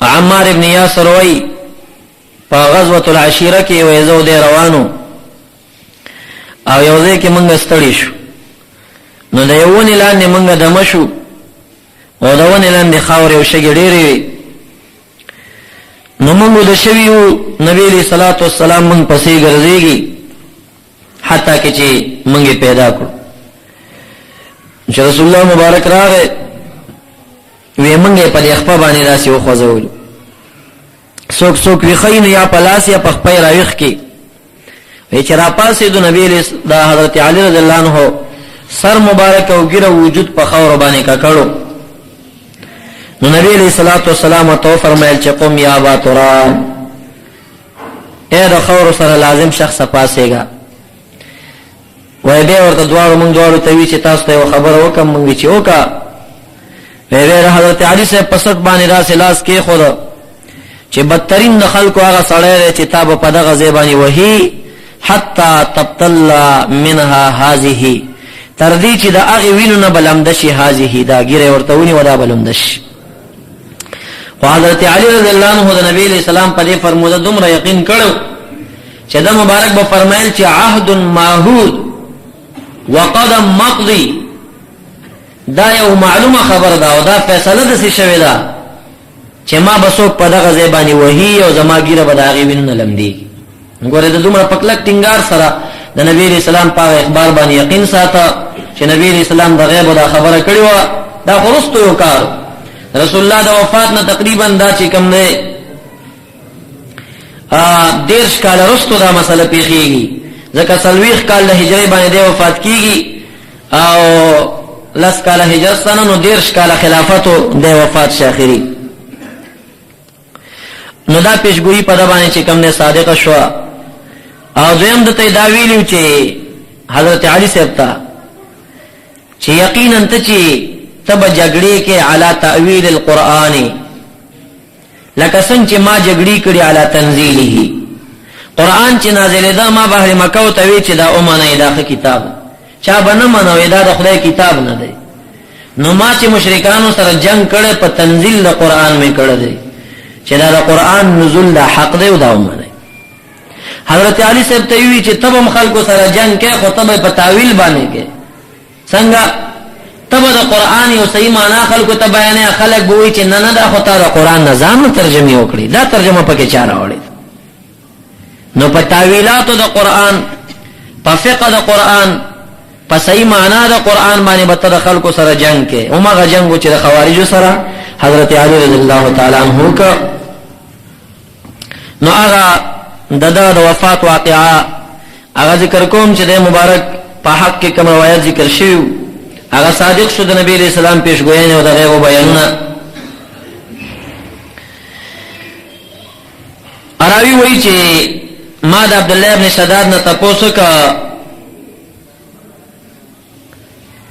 عمار ابن یاسر وای په غزوه العشیره کې وې زو دې روانو او یو ځای کې مونږ ستړي شو. نو د یو ونی لاندې مونږ دم شو او د ونی لاندې خاور یو شګې ډېرې. نو مونږ د شویو نبی علیہ الصلوۃ والسلام مونږ پسې ګرځېږي حتی کې چې مونږ پیدا کړو. چې رسول الله مبارک راغی وی مونږ په اخفا باندې راسي او خوځول. څوک څوک وی خین یا پلاس یا پخپای راويخ کې وی چې را پاسې د نبی علیہ د حضرت علی رضی الله عنه سر مبارک او ګره وجود په خاور باندې کا کړو. نو نبی علیہ الصلوۃ والسلام تو فرمایل چې قوم یا ابا تراب، اے د خور سره لازم شخص پاسېګا. وای به ورته دوار مونږ دوار ته وی چې تاسو ته خبر وکم مونږ چې وکا. وی حضرت علی سے پسټ باندې راس لاس کې خود چې بدترین د خلکو هغه سړی چې تاب په دغه زبانی وਹੀ حتا تبتل منها هذه، تر دې چې د هغه وینو نه بلمدشي هذه دا ګیره ورته ونی ودا بلمدشي. حضرت علی رضی الله عنه د نبی علیہ السلام په دې فرموده دومره یقین کړو چې د مبارک به فرمایل چې عهد معهود وقدم مقضی، دا یو معلومه خبر ده او دا فیصله د څه شوی ده چې ما بسوک په دغه ځای باندې وਹੀ او زما ګیره به داغي وینونه لمدي. ګوره د دومره پکلک ټینګار سره د نبی علیہ السلام په اخبار باندې یقین ساته چې نبی علیہ السلام د غیب دا خبره کړې و. دا خرستو یو کار رسول الله د وفات نه تقریبا دا چې کوم نه 10 کال وروسته دا مسله پیښیږي، ځکه 40 کال د هجری باندې د وفات کیږي او 10 کال هجرت سنه نو 10 کال خلافت د وفات شاخري. نو دا پیشګوئی په د باندې چې کوم نه صادقه شو. او دویم د ته دا ویلو چې حضرت علی صاحب ته چې یقینا ته چې تب جګړې کې علی تأویل القرآن لکه څنګه چې ما جګړې کړې علی تنزیله، قرآن چې نازل ده ما بهر مکه او توی چې دا اومنه دا کتاب چا بنه منو دا د خدای کتاب نه دی. نو ما چې مشرکانو سره جنگ کړي په تنزیل د قرآن می کړی دی چې دا د قرآن نزول دا حق دی او دا اومنه. حضرت علی صاحب ته وی چې تب خلکو سره جنگ کې خو تب په تاویل باندې کې څنګه تب د قرآن یو صحیح معنا خلکو ته بیانې، خلک به وی چې نه نه دا خو تا د قرآن نه ځان ترجمه وکړي، دا ترجمه پکې چاره وړي. نو په تاویلاتو د قرآن، په فقه د قرآن، په صحیح معنا د قرآن باندې به د خلکو سره جنگ کې او ماغه جنگ چې د خوارجو سره حضرت علی رضی اللہ تعالی عنہ کا نو آغا ددا د وفات واقعا آغا ذکر کوم چې د مبارک په حق کې کوم روایت ذکر شوی آغا صادق شو د نبی علیہ السلام پیشګویانه او د غیب بیانونه اراوی وی چې ما د عبد الله ابن شداد نه تاسو کا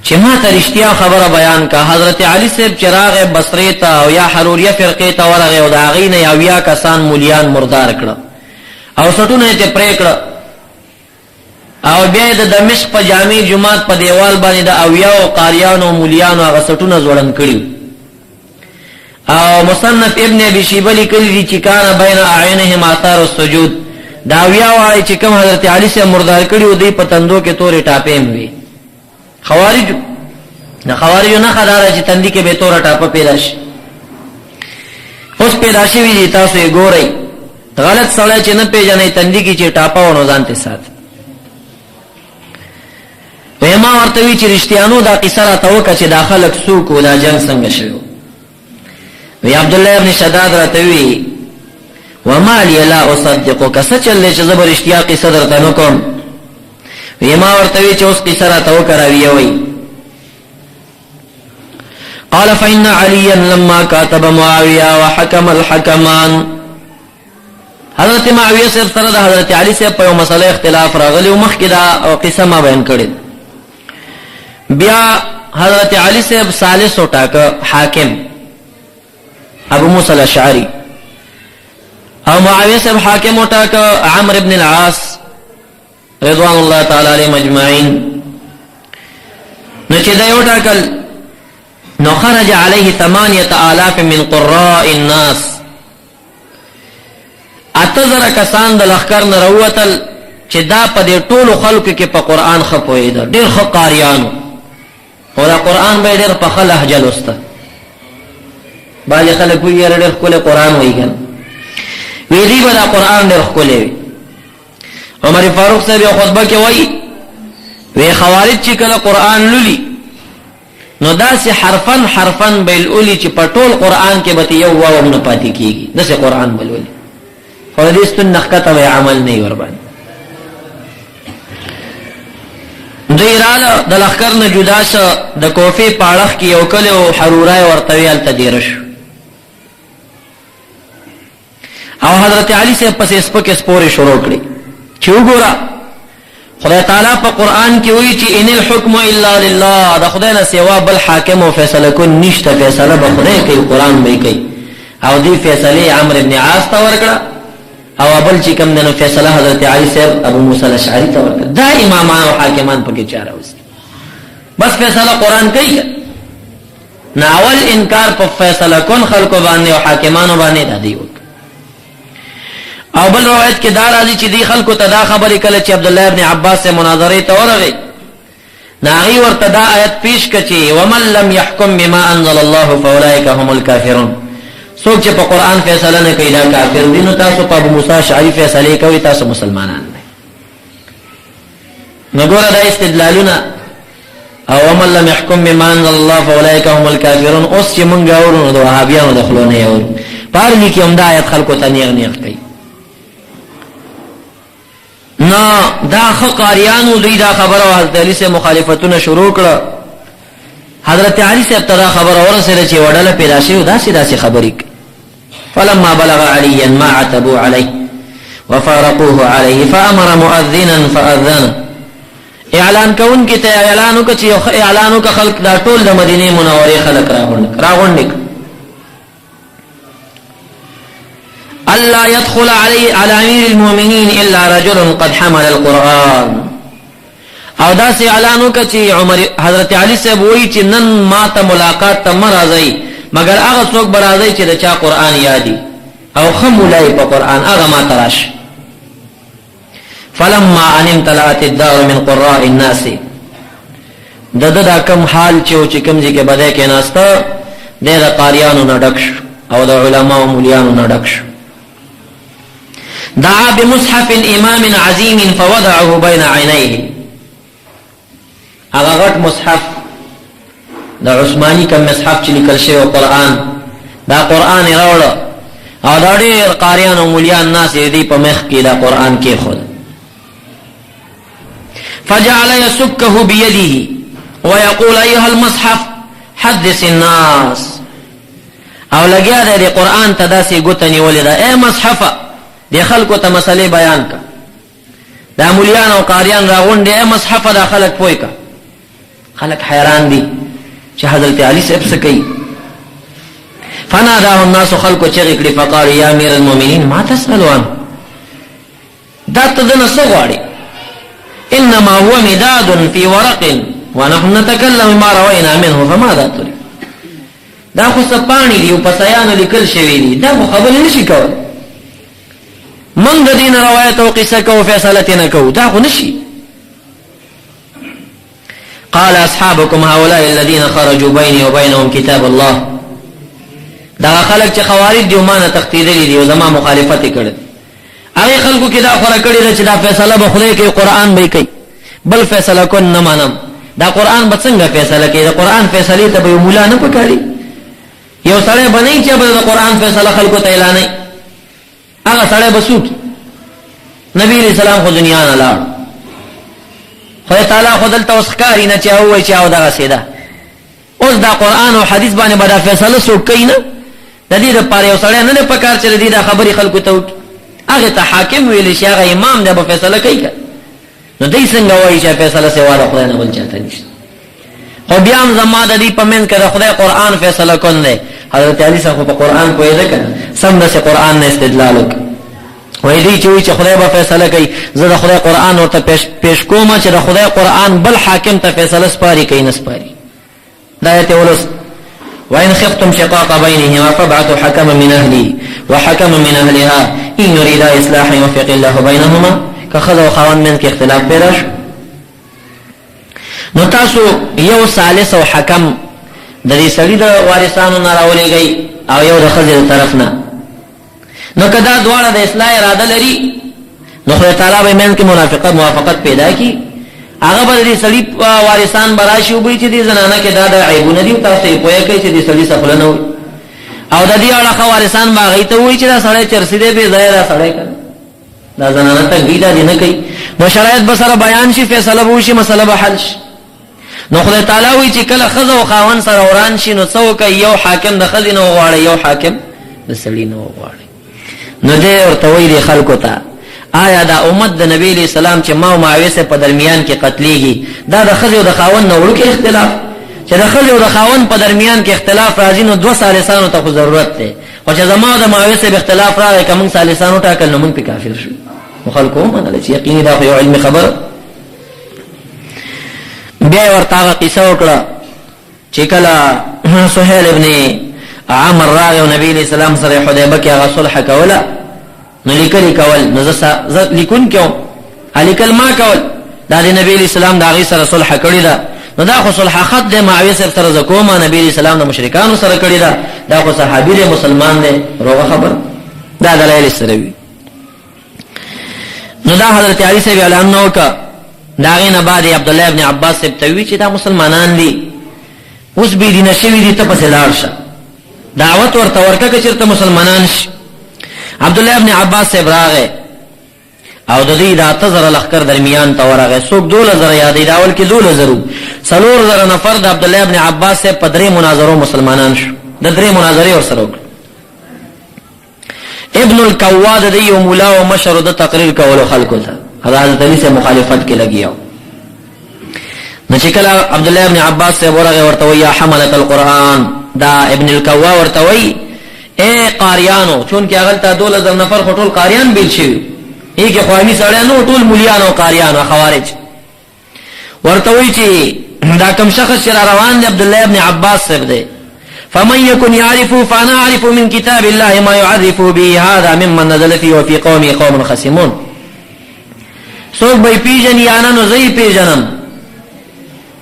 چې ما ته رښتیا خبره بیان کا حضرت علی صاحب چراغ بصری ته او یا حروریه فرقه ته ورغه او دا غینه یا کسان مولیان مردار کړه او سټونه ته پرې کړه او بیا د دمشق په جامع جمعات په دیوال باندې د اویا او قاریانو مولیانو هغه سټونه ځوړن کړي او مصنف ابن ابي شيبه لیکلي چې کان بین اعینهم آثار السجود دا اویا وای چې کوم حضرت علی سے مردار کړي او دی په تندو کې تورې ټاپې وي خوارج نه خدای چې تندې کې به تور ټاپه پیدا شي اوس پیدا شي وی تاسو یې ګورئ غلط سړی چې نه پیژنې تندې کې چې ټاپه ونه ځانته سات وېما ورته وی چې رښتیانو دا قصه راته وکړه چې داخلك سوق ولا جنگ څنګه شوی وی عبد الله ابن شداد راته وی وما لي لا اصدقك سچل چې زبر اشتیاق قصه درته نو کوم ویما ورته وی چې اوس قصه راته وکړه وی قال فإن عليا لما كاتب معاوية وحكم الحكمان حضرت معاویہ صاحب سره د حضرت علی صاحب په مسله اختلاف راغلی او مخکې دا قصه ما بیان کړې بیا حضرت علی صاحب ثالث وټاک حاکم ابو موسی الاشعری او معاویہ صاحب حاکم وټاک عمرو ابن العاص رضوان الله تعالی علیهم اجمعین نو چې دا وټاکل نو خرج علیه 8000 من قراء الناس اتذر کسان د لخر نه وروتل چې دا په دې ټولو خلکو کې په قران خپوي دا ډېر خو قاریانو او دا قران به ډېر په خله جلوسته باندې خلک وی ډېر کول قران وایي وی دی به دا قران ډېر کولې عمر فاروق صاحب خطبه کې وایي وی خوارج چې کله قران لولي نو داسې حرفن بیل اولی چې په ټول قران کې به یو واو نه پاتې کیږي داسې قران بلولي حدیث نخکته و عمل نه ور باندې دیراله د لخر نه جدا شه د کوفی پاړخ کې یو کله او حرورای ورتویل تدیرش او حضرت علی سے پس اسپکه سپورې شروع کړې چې وګوره خدای تعالی په قران کې وایي چې ان الحكم الا لله دا خدای نه سوا بل حاکم او فیصله کو نشته فیصله به خدای کوي قران به کوي او دی فیصله عمرو ابن عاص ته ورکړه او ابل چې کوم دنو فیصله حضرت علی صاحب ابو موسی الاشعری ته ورکړه دا امامان او حاکمان پکې چاره وست بس فیصله قران کوي نه اول انکار په فیصله کون خلکو باندې او حاکمانو باندې د دی او بل روایت کې دا راځي چې دی خلکو ته دا خبرې کله چې عبد الله ابن عباس سے مناظره ته ورغی ناغي ورته دا آیت پیش کړي ومن لم يحكم بما انزل الله فاولئك هم الكافرون څوک چې په قران فیصله نه کوي دا کافر دي نو تاسو په ابو موسی اشعری فیصله کوي تاسو مسلمانان دي نګوره دا استدلالونه او ومن لم يحكم بما انزل الله فاولئك هم الكافرون اوس چې مونږ اورو د وهابیانو د خلونه یو پارلی کې هم دا آیت خلکو ته نه کوي نو دا خقاریانو دوی دا خبره حضرت علی سے مخالفتونه شروع کړه حضرت علی سے ابتدا خبره ورسره چې وډله پیدا شي دا سي خبرې فلما بلغ عليا ما عتبوا عليه وفارقوه عليه فامر مؤذنا فاذن اعلان کون کې ته اعلانو کې اعلانو کا خلق دا ټول د مدینه منوره خلق راغونډ الله يدخل على امير المؤمنين الا رجل قد حمل القران او دا سي اعلانو کچې عمر حضرت علي صاحب وایي چې نن ما ته ملاقات ته مرাজি مگر هغه څوک برازي چې د چا قران یادي او خمولای په قران هغه ما تراش فلما ان امتلأت الدار من قراء الناس ددا کم حال چې کوم ځکه بده کې ناسته د قاریانو نډکش او د علماء مولیانو نډکش دعا بمصحف امام عظیم فوضعه بين عينيه هغه غټ مصحف د عثماني کوم مصحف چې لیکل شوی قرآن دا قرآن راوړ او دا ډېر قاریان او مولیان ناس دې په مخ کې دا قرآن کې خود فجعل يسكه بيده ويقول ايها المصحف حدث الناس او لګیا دې قرآن ته داسې ګوتنی ولیدا اے مصحفه دې خلکو ته مسلې بیان کا دا مولیان او قاریان راغونډه اے مصحفه دا خلک پوي کا خلک حیران دي چې حضرت علي صاحب څه کوي فناداه الناس خلق چغکړي فقال يا امير المؤمنين ما تسأل عنه دا تدنه سغواړي انما هو مداد في ورق ونحن نتكلم ما روينا منه فماذا تريد دا خو سپانی دی په سیان لیکل شوی دی دا خبر نشي کول من د دین روایت او قصه کو فیصله نه کو دا خو نشي قال اصحابكم هؤلاء الذين خرجوا بيني وبينهم كتاب الله دا خلک چې خوارج دی ومانه تختیدلی دی او زما مخالفت کړي هغه خلکو کې دا خوره کړي چې دا فیصله به خدای کې قرآن به کوي بل فیصله کو نه مانم دا قرآن به څنګه فیصله کوي دا قرآن فیصله ته به مولا نه پکاري یو سړی بنئ چې به دا قرآن فیصله خلکو ته اعلان نه هغه سړی بسوک نبی علیہ السلام خو دنیا نه لاړ خدای تعالی خدل توسخکاری نه چې او چې او دا سیدا اوس دا قرآن او حدیث باندې به دا فیصله سو کوي نه د دې لپاره یو سړی نه پکار چې دې دا خبري خلکو ته هغه ته حاکم ویل شي هغه امام دی به فیصله کوي نو دې څنګه وایي چې فیصله سي واره خدای نه بل چاته نشته خو بیا هم زما د دې پمن کې خدای قرآن فیصله کوي حضرت علي صاحب په قرآن کوی ده کنه سم د قرآن نه استدلال وکړي وای دی چې خدای به فیصله کوي زه د خدای قرآن ورته پیش کوم چې د خدای قرآن بل حاکم ته فیصله سپاري کوي نه سپاري دا ایت ولس وإن خفتم شقاق بينهما فابعثوا حكما من أهله وحكما من أهلها إن يريدا إصلاحا يوفق الله بينهما كخذ وخوان منك اختلاف پیدا شو نو تاسو یو ثالث او حکم د دې سړي د وارثانو نه راولېږئ او یو د ښځې د طرف نه نو کدا دواړه د اصلاح اراده لري نو خدای تعالی به منځ کې موافقت پیدا کی هغه به دې سړي وارثان براشي وبوي چې دې زنانه کې دا د عیبونه دي تاسو یې پوهه کوي چې دې سړي سفل نه وي او د دې اړه وارثان به هغه ته وایي چې دا سړی چرسي دی به ځای را سړی کړي دا زنانه ته ویدا دي نه کوي نو شرایط به سره بیان شي فیصله به وشي مسله به حل شي نو خدای تعالی وایي چې کله خزه او خاون سره وران شي نو څوک یو حاکم د خزې نه وغواړي یو حاکم د سړي نه وغواړي نو دې ورته وایي خلکو ته آیا دا امت د نبی علیہ السلام چې ما او معاویه په درمیان کې قتلېږي دا د خزې او د خاون نه وړو کې اختلاف چې د خزې او د خاون په درمیان کې اختلاف راځي نو دوه ثالثانو ته خو ضرورت دی خو چې زما او د معاویه په اختلاف راغی که موږ ثالثانو ټاکل نو موږ په کافر شو نو خلکو ومنله چې یقیني دا خو یو علمي خبره بیا یې ورته هغه قصه وکړه چې کله سهیل ابن عمر راغی او نبی علیہ السلام سره حدیبه کې هغه صلح کوله نو لیکل کول نو زه لیکون کوم لیکل ما کول دا د نبی علیہ السلام د هغې سره صلح کړې ده نو دا خو صلح خط دی معاویه صاحب سره زه کوم نبی علیہ السلام د مشرکانو سره کړې ده دا خو صحابي دی مسلمان دی روغه خبر دا دلایل سره وي نو دا حضرت علي صاحب اعلان نو وکړه د هغې نه بعد عبد الله ابن عباس صاحب ته وی چې دا مسلمانان دي اوس بې دینه شوي دي ته پسې لاړ شه دعوت ورته ورکړه که چېرته مسلمانان شي عبد الله ابن عباس صاحب راغی او د دې د 8000 لخر درمیان ته ورغی څوک 2000 یادې دا اول کې 2000 4000 نفر د عبد الله ابن عباس صاحب په درې مناظرو مسلمانان شو د درې مناظرې ورسره وکړه ابن الکواد د یو مولا او مشر د تقریر کولو خلکو ته حضرت علی سے مخالفت کې لګیاو نو چې کله عبد الله ابن عباس صاحب ورغی ورته ویا حملت القرآن دا ابن الکواد ورته وی اے قاریانو چون کې هغه ته 2000 نفر خټول قاریان بیل شي یې کې خواني سره نو ټول مليانو قاریانو خوارج ورته وی چې دا کوم شخص چې روان دی عبد الله ابن عباس صاحب دی فمن يكن يعرف فانا اعرف من كتاب الله ما يعرف به هذا ممن نزل فيه وفي قومه قوم خصمون څوک به پیژني یا نه نو زه پیژنم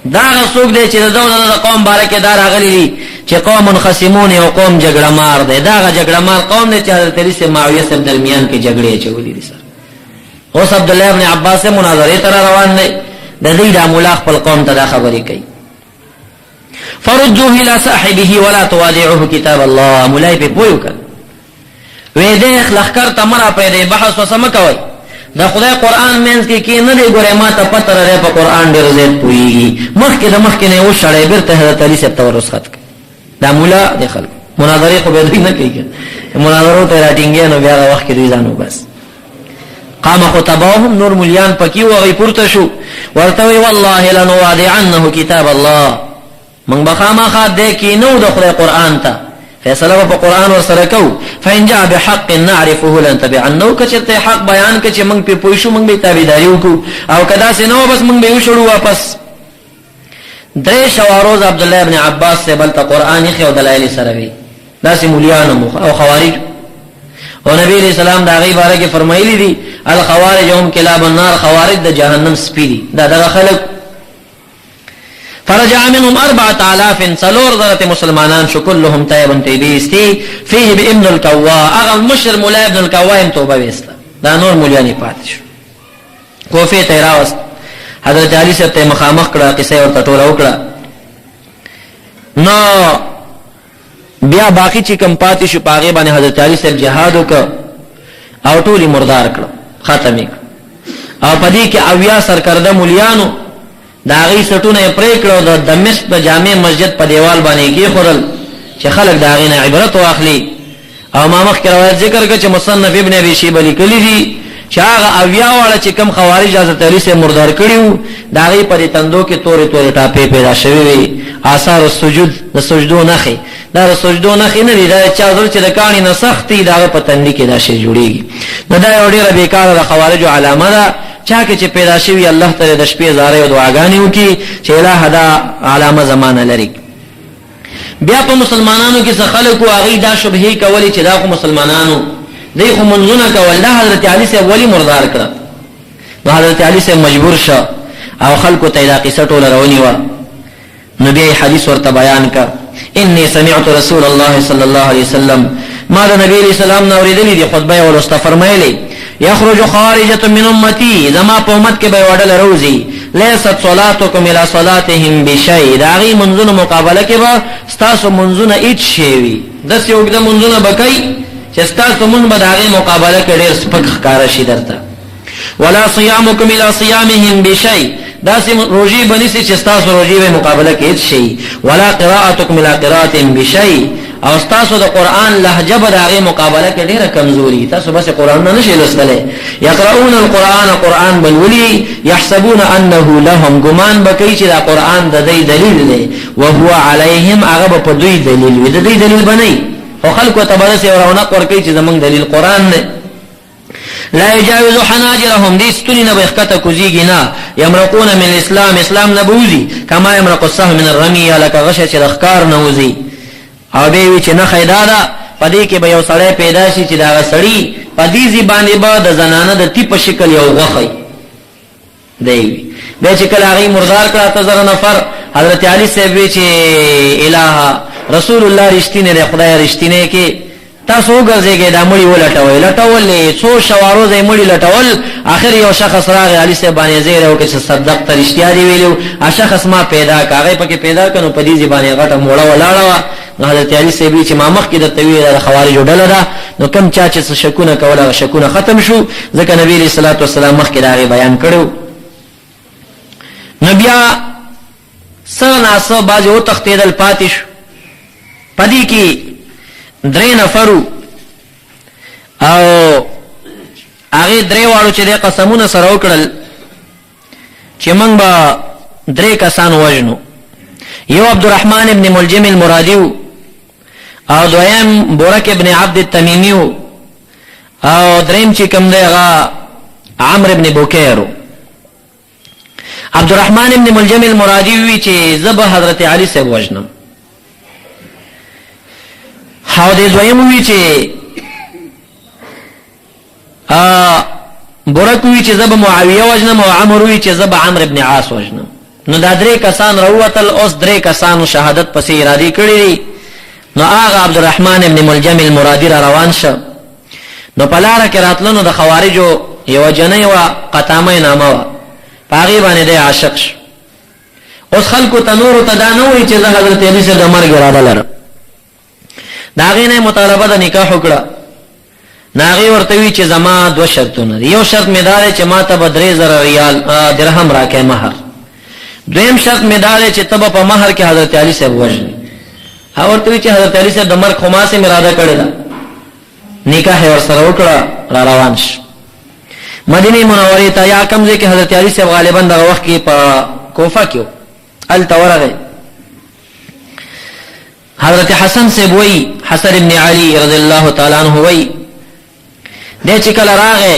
دا څوک دی چې د قوم باره کې دا راغلي دي چې قوم خصمون او قوم جګړه مار دی دا جګړه مار قوم دی چې حضرت علی سے معاویه سره درمیان کې جګړې چولې دي سره اوس عبد الله ابن عباس سے مناظره تر روان دی د دې د مولا خپل قوم ته دا خبرې کوي فردوه الى صاحبه ولا توادعه کتاب الله. مولای په پویو کړ وې دې لخر تمرا پیدا بحث وسم کوي دا خدای قران مینس کې نه دی ګوره ما ته پته لري په قران ډېر زیات پويږي مخکې نه و شړې بیرته حضرت علی صاحب ته ورسخت دا مولا د خلک مناظره خو به دوی نه کوي مناظره ته راټینګي نو بیا وخت کې دوی ځانو بس قام خطبهم نور مليان پکې و غي پورته شو ورته والله لنوادعنه کتاب الله من بخامه خا دې کې نو د خدای قران ته فیصله په قران ور سره کو فإن جاء بحق نعرفه لنتبعنه کچته حق بیان کچ موږ په پوښو موږ به تابعداري وکړو او کدا سينو بس موږ به وشړو واپس درې شواروز عبد الله ابن عباس سے بل قرآن خو دلایل سره وی داسې مليان او خوارج او نبی علیہ السلام دا غي باره کې فرمایلی دي الخوارج هم کلاب النار خوارج د جهنم سپیدي دا دغه خلق فرجع منهم 4000 سلور ذره مسلمانان شو كلهم تائبون تيبيستي فيه بابن الكوا اغه مشر مولا ابن الكوا توبه وستا دا نور مليانی پاتش کوفه تیراوس حضرت علی صاحب ته مخامخ کړه قصه ورته ټوله وکړه نو بیا باقی چې کم پاتې شو پاغه باندې حضرت علی صاحب جهاد وکړ او ټولي مردار کړ ختمه او پدې کې اویا سرکرده مليانو دا غي سټونه پرې کړو د دمشق د جامع مسجد په دیوال باندې کې خورل چې خلک دا غي نه عبرت واخلي او ما مخ کې روایت ذکر کړ چې مصنف ابن ابي شيبه لیکلي دي چې هغه اویا والا چې کم خوارج حضرت علی سے مردار کړیو دا غي پرې تندو کې تورې تورې ټاپې پیدا شوي وي آثار السجود د سجدو نخي دا سجدو نخي نه دي دا چا زول چې د کانی نه سختي دا په تندې کې دا شی جوړيږي نو دا یو ډیره بیکاره د خوارجو علامه ده چا کې چې پیدا شوی الله تعالی د شپې زاره او دعاګانې وکي چې الہ دا علامه زمانه لري بیا په مسلمانانو کې څه خلکو هغه دا شبهه کوي چې دا خو مسلمانانو دی خو منځونه کول دا حضرت علی سے ولی مردار کړ نو حضرت علی سے مجبور شو او خلکو ته دا قصه ټول رواني و نبی حدیث ورته بیان کا انی سمعت رسول الله صلی الله علیه وسلم ما د نبی علیہ السلام نو اوریدلی دی خطبه ولسته فرمایلی یخرج خارجه من امتی زما په امت کې به وړل روزي لیست صلاتکم الى صلاتهم بشیء دا غي منځونه مقابله کې به ستاسو منځونه هیڅ شی وي د څه وګړه منځونه بکای چې ستاسو مونږ به دا غي مقابله کې ډېر سپک ښکارا شي درته ولا صيامكم الى صيامهم بشيء دا سم روزي بنسي چې تاسو روزي به مقابله کې هیڅ شي ولا قراءتكم الى قراءه بشيء او تاسو د قران لهجه به دا غي مقابله کې ډېر کمزوري تاسو بس قران نه شي لوستلې يقرؤون القران بلولي يحسبون انه لهم غمان بکې چې دا قران د دې دلیل دی وهو عليهم هغه په دوی دلیل وي د دې دلیل بنئ او خلق وتبرس ورونق ورکی چې زمونږ دلیل قران نه لا يجاوز حناجرهم دي ستوني نه بخکته کوزيږي نه يمرقون من الاسلام اسلام نبوزي كما يمرق السهم من الرمي لك غشه چې رخکار نوزي او به وی چې نه خیدادا پدې کې به یو سړی پیدا شي چې دا سړی پدې زی باندې به د زنانه د تی په شکل یو غخي دی به چې کله هغه مردار کړه تزر نفر حضرت علی صاحب چې الہ رسول الله رښتینه دی خدای رښتینه کې تاسو وګرځيږئ دا مړی لټولې څو شوارو زې مړی لټول اخر یو شخص راغی علي صاحب باندې زیره او چې صدق ته رښتیا دی ویلو شخص ما پیدا کاغه پکې پیدا کړو په دې ځبانه غټه موړه ولاړه نو حضرت علي صاحب چې ما مخ کې د تویل د خوارج ډله ده نو کم چا چې شکونه کوله شکونه ختم شو ځکه نبی عليه الصلاه والسلام مخ کې دا بیان کړو نبي سره سو باج او تختیدل پاتش پدې کې درې نفرو او هغه درې واړو چې د قسمونه سره وکړل چې موږ به درې کسان وژنو یو عبدالرحمن ابن ملجم المرادی او دویم بورک ابن عبد التمیمی او دریم چې کوم دی هغه عمرو ابن بوکیر عبدالرحمن ابن ملجم المرادی وی چې زب حضرت علی سے وژنم او د دویم وی چې بورک وی چې زب معاویه وژنم او عمرو وی چې زب عمرو ابن عاص وژنم نو دا درې کسان راوتل اوس درې کسانو شهادت پسې ارادي کړی نو هغه عبدالرحمن ابن ملجم المرادی را روان شو نو په لاره کې راتلنو د خوارجو یو جنې وا قطامه نامه وا پاغي باندې د عاشق شو اوس خلکو ته نور ته دا نه وایي چې زه حضرت علي سره د مرګ اراده لرم. د هغې نه مطالبه د نکاح وکړه. نو هغې ورته وي چې زما 2 شرطونه دي. یو شرط مې دا دی چې ما ته به 3000 درهم راکړې مهر. دویم شرط مې دا دی چې ته به په مهر کې حضرت علي صاحب وژنې. هغه ورته وي چې حضرت علي صاحب د مرګ خو ما سم اراده کړې ده. نکاح یې ورسره وکړه، را روان شو مدینه منورې ته. یا کوم ځای کې حضرت علي صاحب غالبا دغه وخت کې په کوفه کې و، هلته ورغی. حضرت حسن صاحب وی، حسن ابن علی رضی الله تعالی عنہ وی، دی چې کله راغی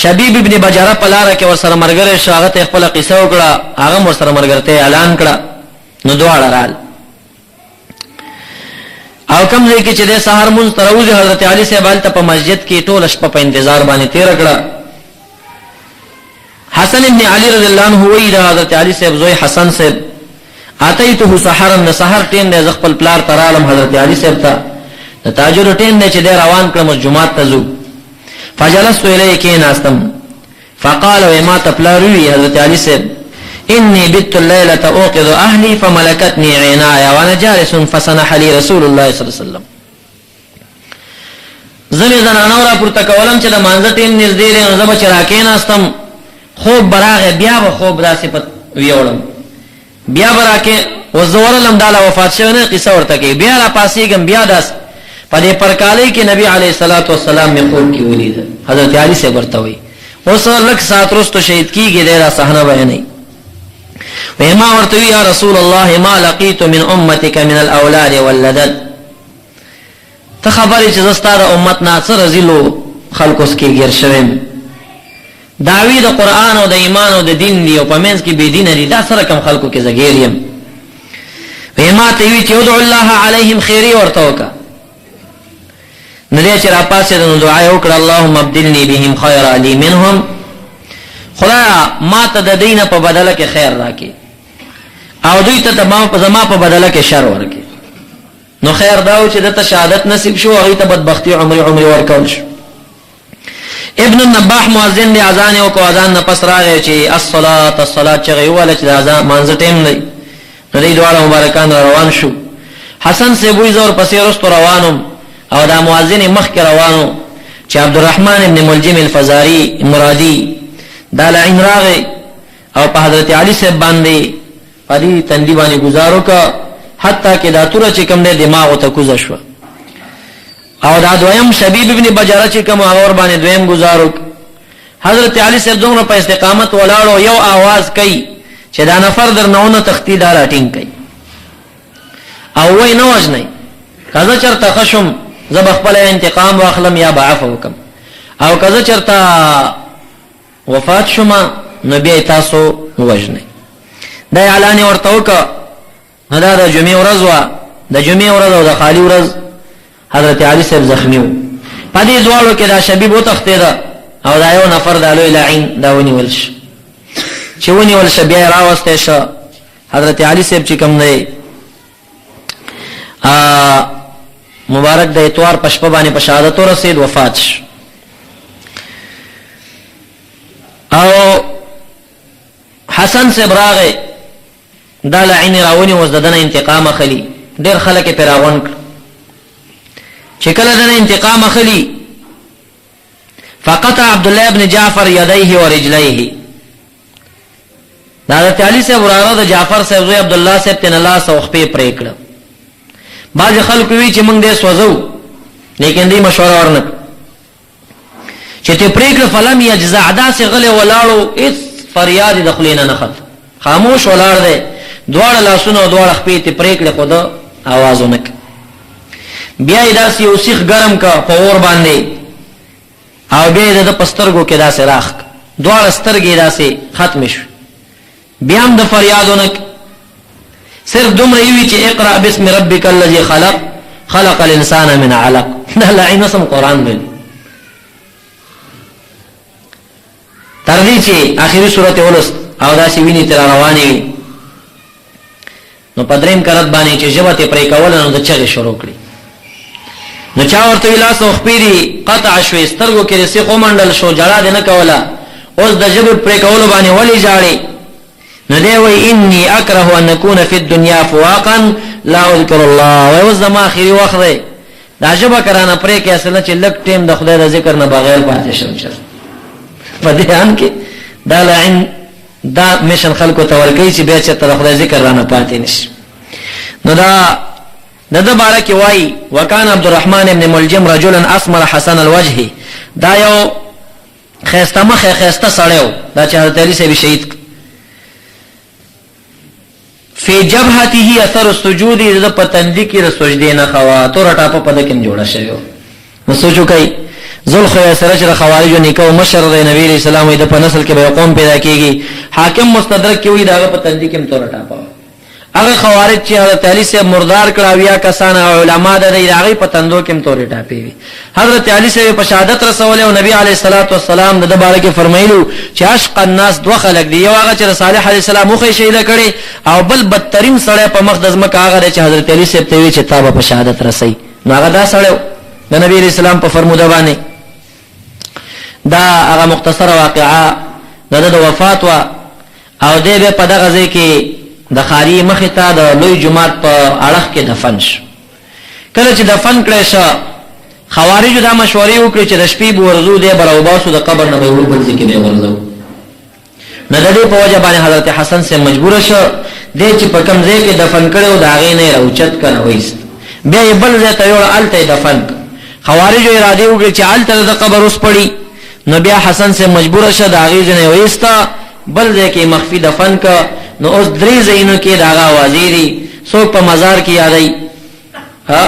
شبیب ابن بجره په لاره کې ورسره ملګری شو، هغه ته خپله قصه وکړه، هغه هم ورسره ملګرتیا اعلان کړه. نو دواړه رال او کوم ځای کې چې دی سهار مونځ ته راوځي، حضرت علي صاحب هلته په مسجد کې ټوله شپه په انتظار باندې تېره کړه. حسن ابن علی رضی الله عنه وی، دا حضرت علي صاحب زوی حسن صاحب، اتیته سحرا، د سحر ټیم دی، زه خپل پلار ته رالم حضرت علي صاحب ته، د تهجد ټیم دی چې دی روان کړم جومات ته ځو. فجلست الیه کېناستم. فقال وما ته پلار وی حضرت علي صاحب، انی بت الليلة اوقظ اهلی فملکتنی عیناي وانا جالس فسنح لي رسول الله صلی الله علیه وسلم. زمې زنانو را پورته کولم چې د مانځه ټیم نږدې دی، نو زه به چې راکېناستم خوب به راغی، بیا به خوب داسې په ویوړم، بیا به راکې وزورلم داله وفات شوی نه قصه ورته کوي، بیا را پاسېږم، بیا داسې په دې پرکالۍ کې نبي علیه الصلاة والسلام مې خوب کې ولیده. حضرت علي صاحب ورته وایي اوس لږ ساعت وروسته شهید کېږي، دی دا صحنه بیانوي. وما ورته وی یا رسول الله ما لقيت من امتك من الاولاد واللدد. ته خبرې چې زستا د امت نه څه رزیلو خلکو کې ګیر شوم، دعوی د قرآن او د ایمان او د دین دی او په منځ کې بې دینه دي، دا سره کم خلکو کې زه ګیر یم. وما ته وی چې ادعو الله علیهم خیري ورته وکړه. نو دی چې را پاسېده نو دعا یې وکړه اللهم ابدلني بهم خیرا لي منهم، خدایا ما ته د دینه په بدله کې خیر راکې او دوی ته زما په بدله کې شر ورکې. نو خیر دا و چې دته شهادت نصیب شو، هغوی ته بدبختي عمرې ورکول شو. ابن النباح مؤذن دی، اذان یې وکړو، اذان نه پس راغی چې الصلاة الصلاة چغې وویله چې د اذان مانځه ټیم دی. نو دی دواړه مبارکان را روان شو. حسن صاحب وایي زه ورپسې وروستو روانم او دا مؤذن یې مخکې روانو چې عبدالرحمن ابن ملجم الفزاري مرادي دا لعین راغی او په حضرت علي صاحب باندې په دې تندي باندې گزار وکړه، حتی کې دا توره چې کوم دی دماغو ته کوزه شوه. او دا دویم شبیب ابن بجره چې کوم هغه ور باندې دویم گزار وکړ. حضرت علي صاحب دومره په استقامت ولاړو، یو आवाज کوي چې دا نفر در نهونه تختی دا راټینګ کوي او وای نه وژنئ، که زه چېرته ښه شم زه به خپله انتقام واخلم یا به عفو وکړم، او که زه چېرته وفات شما نو بیا تاسو وژنئ. دا اعلان ورته وکړه. نو دا د جمعې ورځ وه، د جمعې ورځ او د خالي ورځ حضرت علي صاحب زخمي و. په دې دواړو کې دا شبیب وتښتېده او دا یو نفر دا لوی لعین دا ونیول شو. چې ونیول شه بیا یې راوستی شه. حضرت علي صاحب چې کوم دی مبارک د اتوار په شپه باندې په شهادت ورسېد، وفات شو. او حسن صاحب راغی، دا لعین راونی اوس د دنه انتقام اخلي. ډېر خلک یې پرې راغونډ کړه چې کله دنه انتقام اخلي. فقطع عبدالله ابن جعفر یدیه ورجلیه. دا حضرت علي صاحب وراره د جعفر صاحب زوی عبدالله صاحب ته نه لاس او خپې پرې کړه. بعضې خلکو وی چې موږ دې سوځو، لیکن دې مشوره ورنه کړه چې ته پرې کړه. فلم یجزع، داسې غلی ولاړو، هېڅ فریاد یې د خولې نه نخت، خاموش ولاړ دی. دواړه لاسونه او دواړه خپې ته پرې کړې خو ده آواز ونه کړه. بیا یې داسې یو سیخ ګرم کړه په اور باندې او بیا یې د په سترګو کې داسې راخ کړه، دواړه سترګې داسې ختمې شوې. بیا هم د فریاد ونه کړه، صرف دومره یې وي چې اقرأ باسم ربک الذي خلق خلق الانسان من علق. دا لعین اسم قرآن دی. تر دې چې آخري صورت ولست او داسې ویني تر روانې وي. نو په دریم کرت باندې چې ژبه ته پرې کوله نو د چغې شروع کړي. نو چا ورته وی لاس او خپې دي قطع شوې، سترګو کې د سیخ ومنډل شو، جړا دې نه کوله. اوس د ژبې پرې کولو باندې ولې ژاړې؟ نو دی وی انی اکره ان نکون فی الدنیا فواقا لا اذکر الله. وی اوس زما اخري وخت دی دا ژبه کرانه پرې کې اصله چې لږ ټیم د خدای د ذکر نه بغیر پاتې شم. په دې ان کې دا لعن دا مشن خلکو ته ورګي چې بیا چې ته خدای ذکر رانه پاتې نشي. نو دا د باره کې وایي وکان عبد الرحمن ابن ملجم رجلا اسمر حسن الوجه. دا یو خيسته مخه خيسته سړیو دا چې حضرت علي سے شهید فی جبهته اثر السجود د پتندی کې رسوجدي نه خوا تور ټاپه په دکم جوړه شوی. نو سوچو کوي ذوالخویسر سره چې خوارج نیکو مشر د نبی رسول الله د په نسل کې به قوم پیدا کیږي. حاکم مستدرک کې وی دا په تندی کې تور ټاپه هغه خوارج چې حضرت علي سے مردار کړاویا کسان علماء د هغه په تندو کې تور ټاپه وی. حضرت علي سے په شهادت رسول او نبی علیه الصلاۃ والسلام د باره کې فرمایلو چې عشق الناس دوه خلق دی. یو هغه چې صالح علیه السلام مخه شهید کړي او بل بدترین سړی په مقدس مکه هغه چې حضرت علي سے ته وی چې تابه په شهادت رسي. نو هغه دا سړی د نبی علیه السلام په فرموده باندې دا هغه مختصره واقعا د وفات وا او دې په دغه ځای کې د خاري مخ ته د لوی جمعات په اړه کې دفن شو. کله چې دفن کړي شو خوارج دا مشورې وکړي چې د شپې ورزو دې برو باسو د قبر نه به وربل ځکه دی ورزو. نه د دې په وجه باندې حضرت حسن سے مجبور شو دې چې په کوم ځای کې دفن کړو دا غي نه راوچت کنه وېست بیا بل ځای ته یو الته دفن. خوارج اراده وکړي چې الته د قبر اوس پړي. نو بیا حسن سے مجبور شو دا غي نه وېستا بل ځای کې مخفي دفن کا. نو اوس درې ځایونو کې داغه وزیری څوک په مزار کې یادای ها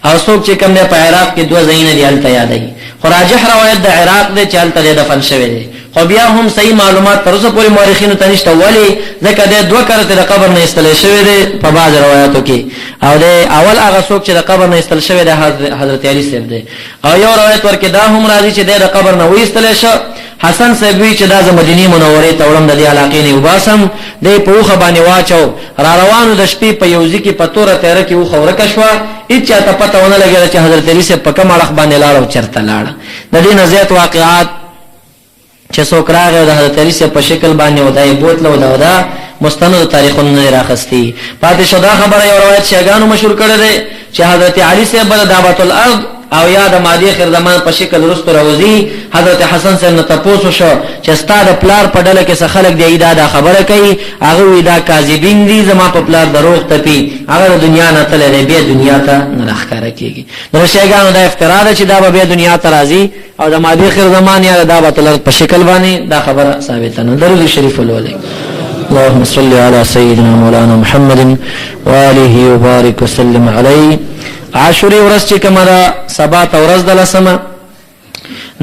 او څوک چې کوم نه په عراق کې دوه ځایونه دی الته یادای. خو راجح روایت د عراق دی چې الته دفن شوی دی. خو بیا هم صحیح معلومات تر اوسه پورې مورخینو ته نشته ولی ځکه د دوه کرته د قبر نه استل شوی دی په بعض روایتو کې او د اول هغه څوک چې د قبر نه استل شوی دی حضرت علي صاحب دی. او یو روایت ورکې دا هم راځي چې د قبر نه وېستل شو. حسن صاحب وی چې دا د مدینه منورې ته وړم د دې علاقې نه وباسم د پوخه باندې واچو را روانو د شپې په یوځي کې پتوره تیر کې و خورک شو اې چا ته پته ونه لګیږي چې حضرت علي صاحب په کوم اړه باندې لاړو چرته لاړ. د دې نزيات واقعات چې څوک راغی د حضرت علي صاحب په شکل باندې ودای بوتلو دا مستند تاریخونه نه راخستی. پاتې شو دا خبره یو روایت شیګانو مشهور کړی دی چې حضرت علي صاحب د دعوت الارض او یاد مادي خیر زمان په شکل رستو راوځي. حضرت حسن صاحب نه تاسو شو چې ستاره پلار په ډله کې څه خلک دی دا خبره کوي هغه وی دا کاذبین دي زما په پلار دروغ تپي هغه دنیا نه تللی به دنیا ته نه ښکارا کیږي. نو شیګانو دا افترا ده چې دا به دنیا ته راځي او د مادي خیر زمان یا دا به تلر په شکل باندې دا خبره ثابته نه. درود شریف ولولئ. اللهم صل على سيدنا مولانا محمد وآله وبارك وسلم عليه. عاشوری ورځ چې کومه ده سبا ته ورځ د لسمه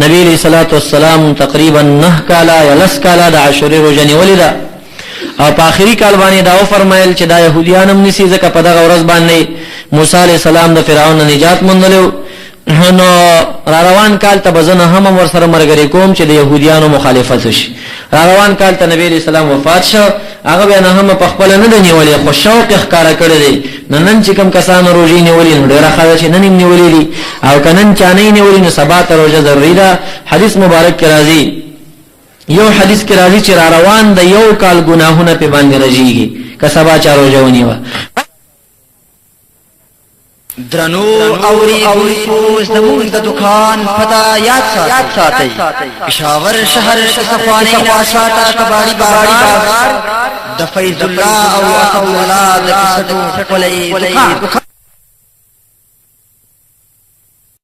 نبی علیہ الصلوۃ والسلام تقریبا 9 کاله یا 10 کاله د عاشوری روزه نیولې ده او په اخري کال باندې دا فرمایل چې دا يهوديان هم نسی ځکه په دغه ورځ باندې موسی علیہ السلام د فرعون نجات مندلو. نو را روان کال ته بزنه هم ور سره مرګري کوم چې د يهوديانو مخالفت وشي. را روان کال ته نبی علیہ السلام وفات شو هغه بیا نه هم په خپل نه نیولې خو شوق ښکارا کړی دی. نن چې کوم کسانو روزي نیولې نو ډیره خاله چې نن نیولې دي او کنن چانه نیولې نو سبا ته روزه ضروري ده. حدیث مبارک کې راځي یو حدیث کې راځي چې را روان د یو کال ګناهونه په باندې راځيږي که سبا چا روزه ونیوه. درنو اوریدونکو زموږ د دکان پتا یاد ساتئ. پېښور شهر صفواني ناساته کباړي بازار د فیض الله او اسد الله د کیسټو ټولې دکان